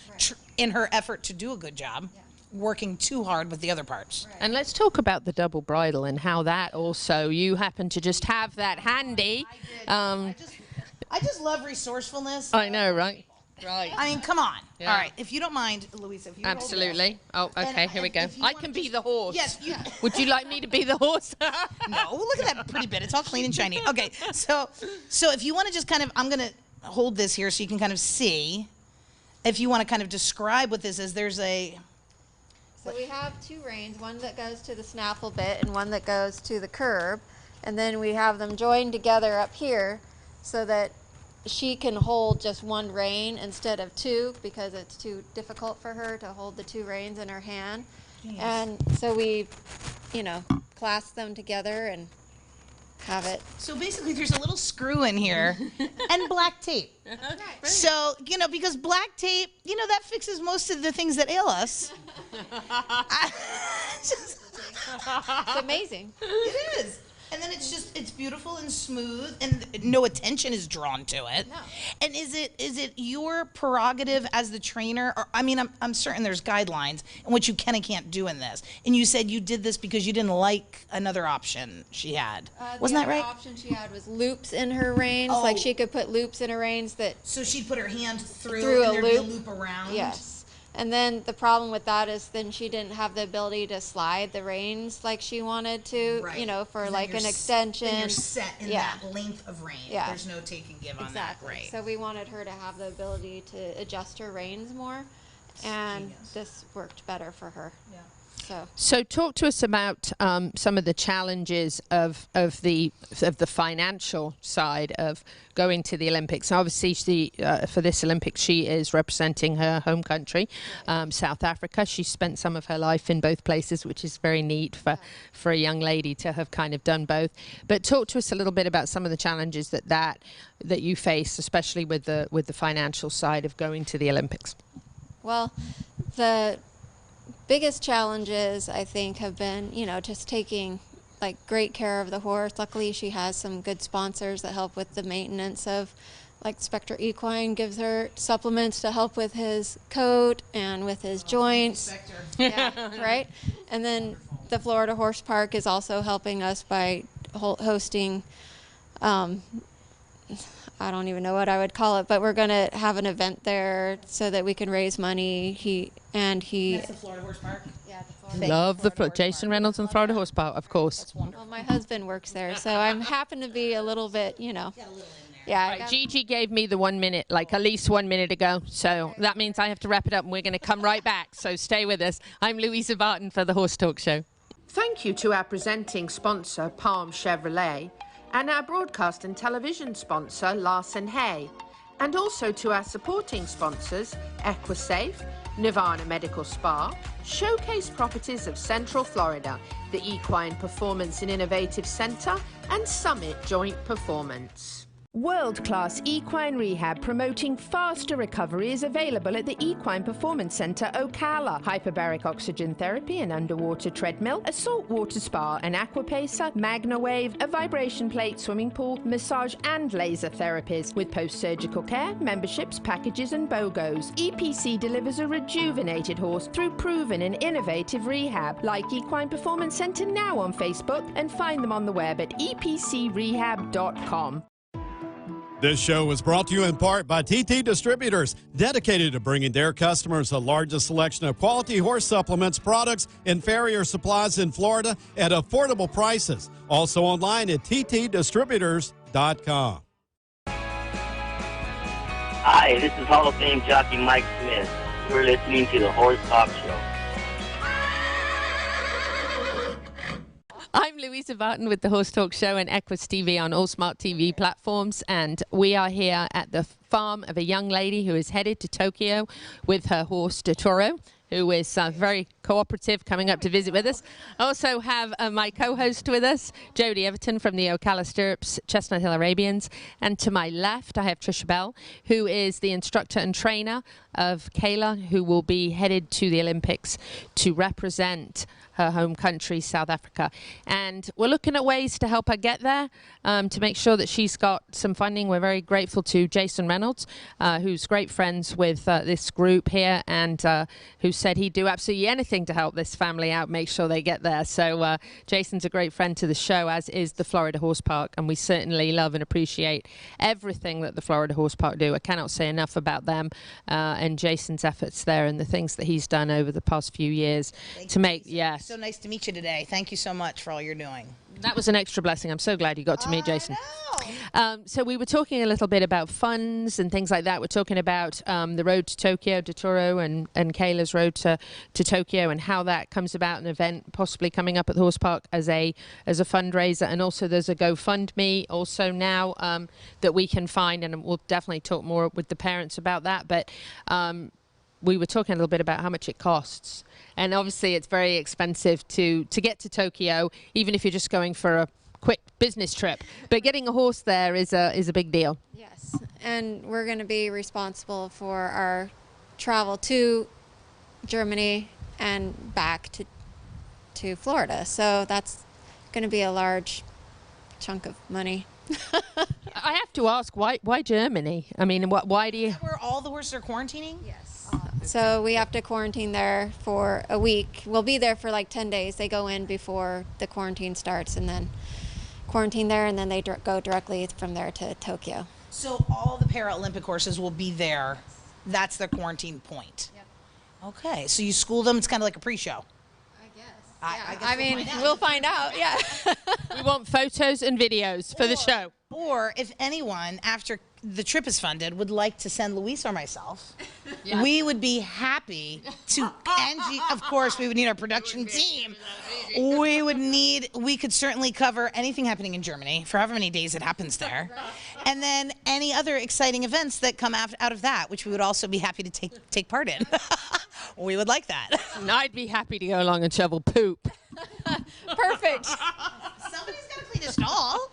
in her effort to do a good job, working too hard with the other parts. And let's talk about the double bridle and how that also, you happen to just have that handy. I just love resourcefulness. I know, right? Right. I mean, come on. Yeah. All right. If you don't mind, Louisa, if you Absolutely. Oh, okay. Here we go. I can be the horse. Yes. Would you like me to be the horse? No. Look at that pretty bit. It's all clean and shiny. Okay. So if you want to just kind of, I'm going to hold this here so you can kind of see. If you want to kind of describe what this is, there's a... So we have two reins, one that goes to the snaffle bit and one that goes to the curb. And then we have them joined together up here so that she can hold just one rein instead of two because it's too difficult for her to hold the two reins in her hand. Yes. And so we, you know, clasp them together and have it. So basically there's a little screw in here and black tape. So, you know, because black tape, you know, that fixes most of the things that ail us. It's amazing. It is. And then it's beautiful and smooth, and no attention is drawn to it. No. And is it your prerogative as the trainer? Or, I mean, I'm certain there's guidelines and what you can and can't do in this. And you said you did this because you didn't like another option she had. Wasn't that right? The other option she had was loops in her reins. Oh. Like she could put loops in her reins that... So she'd put her hand through a and there'd loop. be a loop around? Yes. And then the problem with that is then she didn't have the ability to slide the reins like she wanted to, you know, for like an extension. Then you're set in that length of rein. Yeah. There's no take and give on that. Right. So we wanted her to have the ability to adjust her reins more, and this worked better for her. Yeah. So talk to us about some of the challenges of the financial side of going to the Olympics. Obviously, for this Olympics, she is representing her home country, South Africa. She spent some of her life in both places, which is very neat for a young lady to have kind of done both. But talk to us a little bit about some of the challenges that you face, especially with the financial side of going to the Olympics. Well, the biggest challenges I think have been, you know, just taking like great care of the horse. Luckily she has some good sponsors that help with the maintenance of, like Spectre Equine gives her supplements to help with his coat and with his joints. Yeah, right? And then the Florida Horse Park is also helping us by hosting, I don't even know what I would call it, but we're going to have an event there so that we can raise money. That's the Florida Horse Park? Yeah, the Florida Love the Jason Reynolds and Florida Horse Park, of course. Well, my husband works there, so I happen to be a little bit, you know. Yeah. Right, Gigi gave me the 1 minute, like at least 1 minute ago. So that means I have to wrap it up and we're going to come right back. So stay with us. I'm Louisa Barton for the Horse Talk Show. Thank you to our presenting sponsor, Palm Chevrolet, and our broadcast and television sponsor, Larson Hay, and also to our supporting sponsors, Equisafe, Nirvana Medical Spa, Showcase Properties of Central Florida, the Equine Performance and Innovative Center, and Summit Joint Performance. World-class equine rehab promoting faster recovery is available at the Equine Performance Center, Ocala. Hyperbaric oxygen therapy, an underwater treadmill, a saltwater spa, an aquapacer, MagnaWave, a vibration plate, swimming pool, massage and laser therapies. With post-surgical care, memberships, packages and BOGOs, EPC delivers a rejuvenated horse through proven and innovative rehab. Like Equine Performance Center now on Facebook and find them on the web at epcrehab.com. This show was brought to you in part by TT Distributors, dedicated to bringing their customers the largest selection of quality horse supplements, products, and farrier supplies in Florida at affordable prices. Also online at ttdistributors.com. Hi, this is Hall of Fame jockey Mike Smith. You're listening to the Horse Talk Show. I'm Louisa Barton with the Horse Talk Show and Equus TV on all smart TV platforms, and we are here at the farm of a young lady who is headed to Tokyo with her horse Totoro. who is very cooperative, coming up to visit with us. I also have my co-host with us, Jody Everton from the Ocala Stirrups, Chestnut Hill Arabians. And to my left, I have Trisha Bell, who is the instructor and trainer of Cayla, who will be headed to the Olympics to represent her home country, South Africa. And we're looking at ways to help her get there, to make sure that she's got some funding. We're very grateful to Jason Reynolds, who's great friends with this group here, and who said he'd do absolutely anything to help this family out, make sure they get there. So Jason's a great friend to the show, as is the Florida Horse Park, and we certainly love and appreciate everything that the Florida Horse Park do. I cannot say enough about them and Jason's efforts there and the things that he's done over the past few years to make, yes. So nice to meet you today. Thank you so much for all you're doing. That was an extra blessing. I'm so glad you got to meet Jason. So we were talking a little bit about funds and things like that. We're talking about the road to Tokyo, Dotoro and Cayla's road to Tokyo, and how that comes about, an event possibly coming up at the horse park as a fundraiser. And also there's a GoFundMe also now that we can find, and we'll definitely talk more with the parents about that. But we were talking a little bit about how much it costs. And obviously it's very expensive to get to Tokyo, even if you're just going for a quick business trip. But getting a horse there is a big deal. Yes, and we're going to be responsible for our travel to Germany and back to Florida. So that's going to be a large chunk of money. I have to ask, why Germany? I mean, why do you... Is that where all the horses are quarantining? Yes. So we have to quarantine there for a week. We'll be there for like 10 days. They go in before the quarantine starts and then quarantine there, and then they go directly from there to Tokyo. So all the Para Olympic horses will be there. That's their quarantine point. Yep. Okay, so you school them. It's kind of like a pre-show. I mean, we'll find out, yeah. We want photos and videos for the show. Or if anyone, after the trip is funded, would like to send Luis or myself, we would be happy to, Angie, of course, we would need our production team. We could certainly cover anything happening in Germany for however many days it happens there. And then any other exciting events that come out of that, which we would also be happy to take part in. We would like that. And I'd be happy to go along and shovel poop. Perfect. Somebody's got to clean a stall.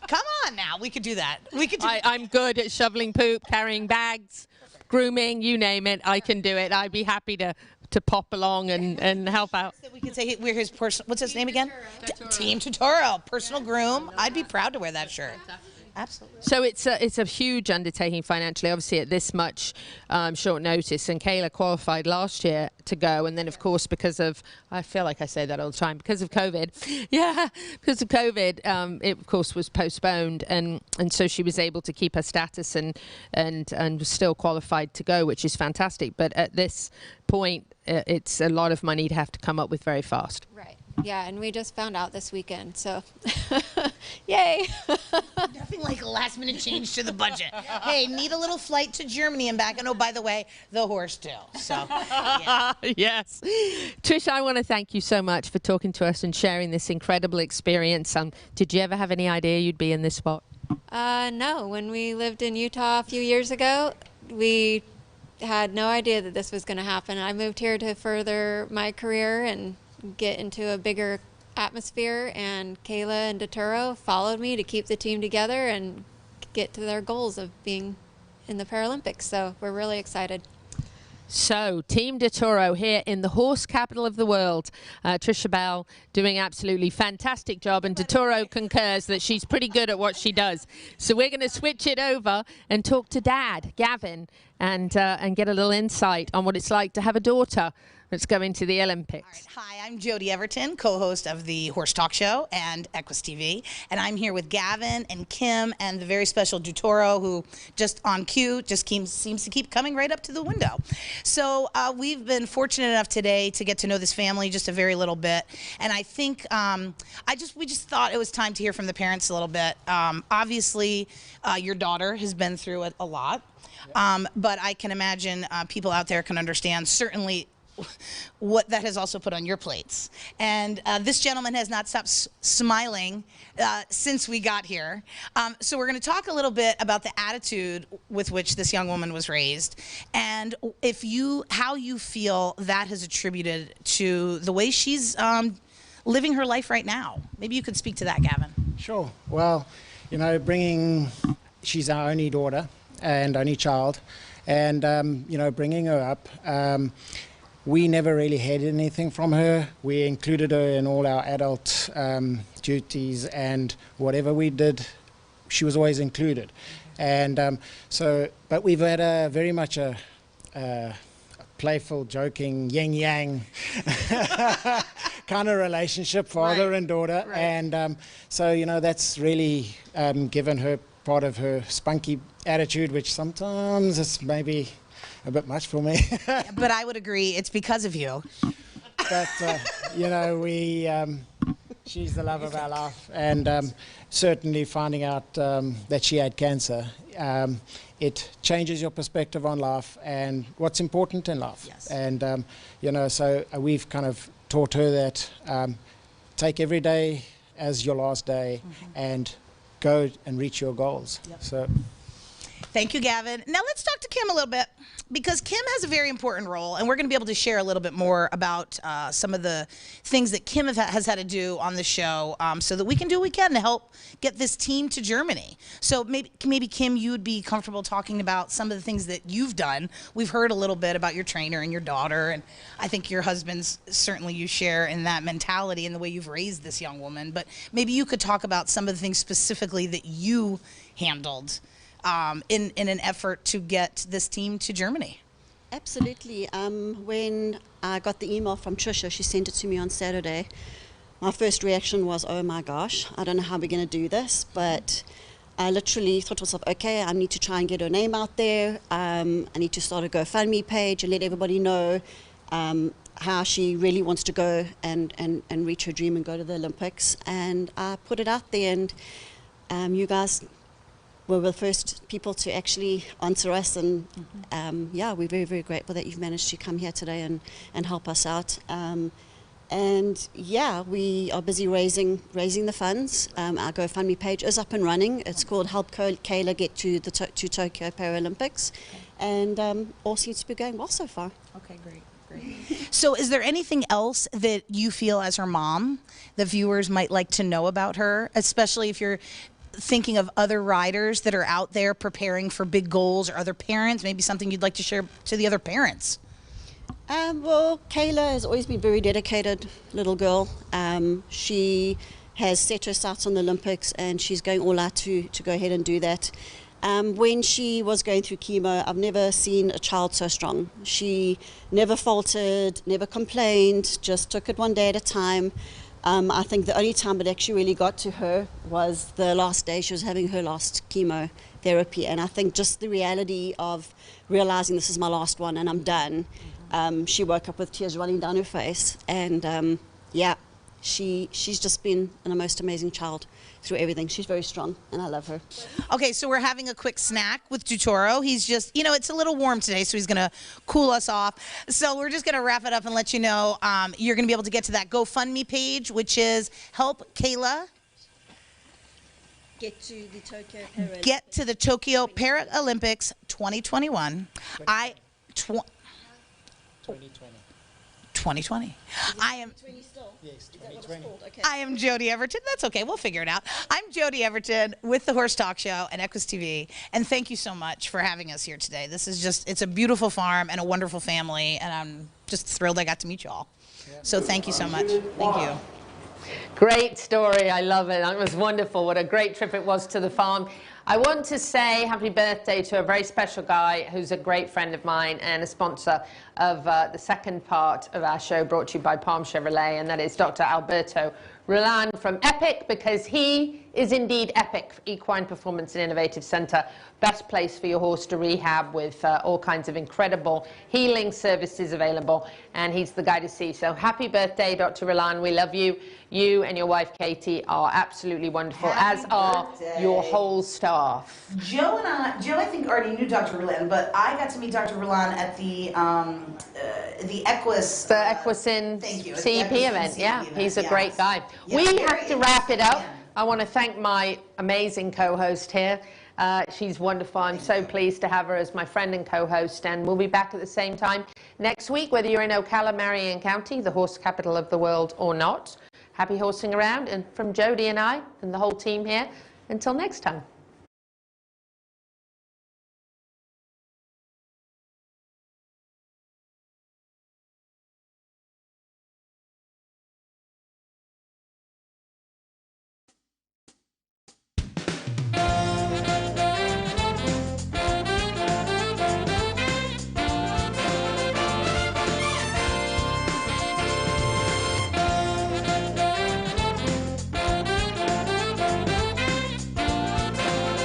Come on now, we could do that. I'm good at shoveling poop, carrying bags, grooming, you name it. I can do it. I'd be happy to pop along and help out. We could say we're his personal. What's his name again? Team Totoro, personal groom. I'd be proud to wear that shirt. Absolutely. So it's a huge undertaking financially, obviously at this much short notice. And Cayla qualified last year to go, and then of course because of, I feel like I say that all the time, because of COVID. Yeah, because of COVID, it of course was postponed, and so she was able to keep her status and was still qualified to go, which is fantastic. But at this point, it's a lot of money to have to come up with very fast. Right. Yeah, and we just found out this weekend, so yay. Nothing like a last minute change to the budget. Hey, need a little flight to Germany and back. And oh, by the way, the horse too. So, yeah. Yes. Trish, I want to thank you so much for talking to us and sharing this incredible experience. Did you ever have any idea you'd be in this spot? No. When we lived in Utah a few years ago, we had no idea that this was going to happen. I moved here to further my career and get into a bigger atmosphere, and Cayla and Dotoro followed me to keep the team together and get to their goals of being in the Paralympics. So we're really excited. So, Team Dotoro here in the horse capital of the world. Trisha Bell doing absolutely fantastic job, and Dotoro concurs that she's pretty good at what she does. So we're going to switch it over and talk to Dad, Gavin, and get a little insight on what it's like to have a daughter that's going to the Olympics. Right. Hi, I'm Jody Everton, co-host of the Horse Talk Show and Equus TV, and I'm here with Gavin and Kim and the very special Dotoro, who just on cue just seems to keep coming right up to the window. So we've been fortunate enough today to get to know this family just a very little bit, and I think we just thought it was time to hear from the parents a little bit. Obviously, your daughter has been through it a lot, but I can imagine people out there can understand certainly what that has also put on your plates. And this gentleman has not stopped smiling since we got here. So we're going to talk a little bit about the attitude with which this young woman was raised, and how you feel that has attributed to the way she's living her life right now. Maybe you could speak to that, Gavin. Sure. Well, you know, she's our only daughter and only child, and you know, bringing her up, we never really had anything from her. We included her in all our adult duties, and whatever we did, she was always included. And but we've had very much a playful, joking, yin-yang kind of relationship, father and daughter. Right. And so, you know, that's really given her part of her spunky attitude, which sometimes is maybe a bit much for me. But I would agree, it's because of you. But, you know, she's the love of our life. And certainly finding out that she had cancer, it changes your perspective on life and what's important in life. Yes. And, you know, so we've kind of taught her that take every day as your last day and go and reach your goals. Yep. So. Thank you, Gavin. Now let's talk to Kim a little bit, because Kim has a very important role, and we're going to be able to share a little bit more about some of the things that Kim has had to do on the show, so that we can do what we can to help get this team to Germany. So maybe Kim, you would be comfortable talking about some of the things that you've done. We've heard a little bit about your trainer and your daughter, and I think your husband's certainly you share in that mentality and the way you've raised this young woman. But maybe you could talk about some of the things specifically that you handled in an effort to get this team to Germany. Absolutely. When I got the email from Trisha, she sent it to me on Saturday. My first reaction was, oh my gosh, I don't know how we're going to do this, but I literally thought to myself, okay, I need to try and get her name out there. I need to start a GoFundMe page and let everybody know how she really wants to go and reach her dream and go to the Olympics. And I put it out there, and you guys were the first people to actually answer us, and yeah, we're very, very grateful that you've managed to come here today and help us out. And yeah, we are busy raising the funds. Our GoFundMe page is up and running. It's called Help Cayla Get to the to Tokyo Paralympics, and all seems to be going well so far. Okay, great. So is there anything else that you feel as her mom the viewers might like to know about her, especially if you're thinking of other riders that are out there preparing for big goals, or other parents, maybe something you'd like to share to the other parents? Well, Cayla has always been a very dedicated little girl. She has set her sights on the Olympics, and she's going all out to go ahead and do that. When she was going through chemo, I've never seen a child so strong. She never faltered, never complained, just took it one day at a time. I think the only time it actually really got to her was the last day she was having her last chemotherapy, and I think just the reality of realizing this is my last one and I'm done, she woke up with tears running down her face, and yeah, she's just been the most amazing child through everything. She's very strong, and I love her. Okay, so we're having a quick snack with Tutoro. He's just, you know, it's a little warm today, so he's going to cool us off. So we're just going to wrap it up and let you know you're going to be able to get to that GoFundMe page, which is Help Cayla Get to the Tokyo Paralympics. Get to the Tokyo Paralympics 2021. 2020. I am. Yes, 2020. Okay. I am Jody Everton. That's okay. We'll figure it out. I'm Jody Everton with the Horse Talk Show and Equus TV. And thank you so much for having us here today. This is just, it's a beautiful farm and a wonderful family. And I'm just thrilled I got to meet you all. Yeah. So thank you so much. Thank you. Great story. I love it. That was wonderful. What a great trip it was to the farm. I want to say happy birthday to a very special guy who's a great friend of mine and a sponsor of the second part of our show, brought to you by Palm Chevrolet, and that is Dr. Alberto Roland from Epic, because he is indeed epic. Equine Performance and Innovative Centre, best place for your horse to rehab, with all kinds of incredible healing services available, and he's the guy to see. So happy birthday, Dr. Roland. We love you. You and your wife Katie are absolutely wonderful, as are your whole staff. Joe, I think already knew Dr. Roland, but I got to meet Dr. Roland at the Equine CEP event. Yeah, he's a great guy. We have to wrap it up. I want to thank my amazing co-host here. She's wonderful. I'm so pleased to have her as my friend and co-host, and we'll be back at the same time next week, whether you're in Ocala, Marion County, the horse capital of the world, or not. Happy horsing around, and from Jody and I and the whole team here, until next time.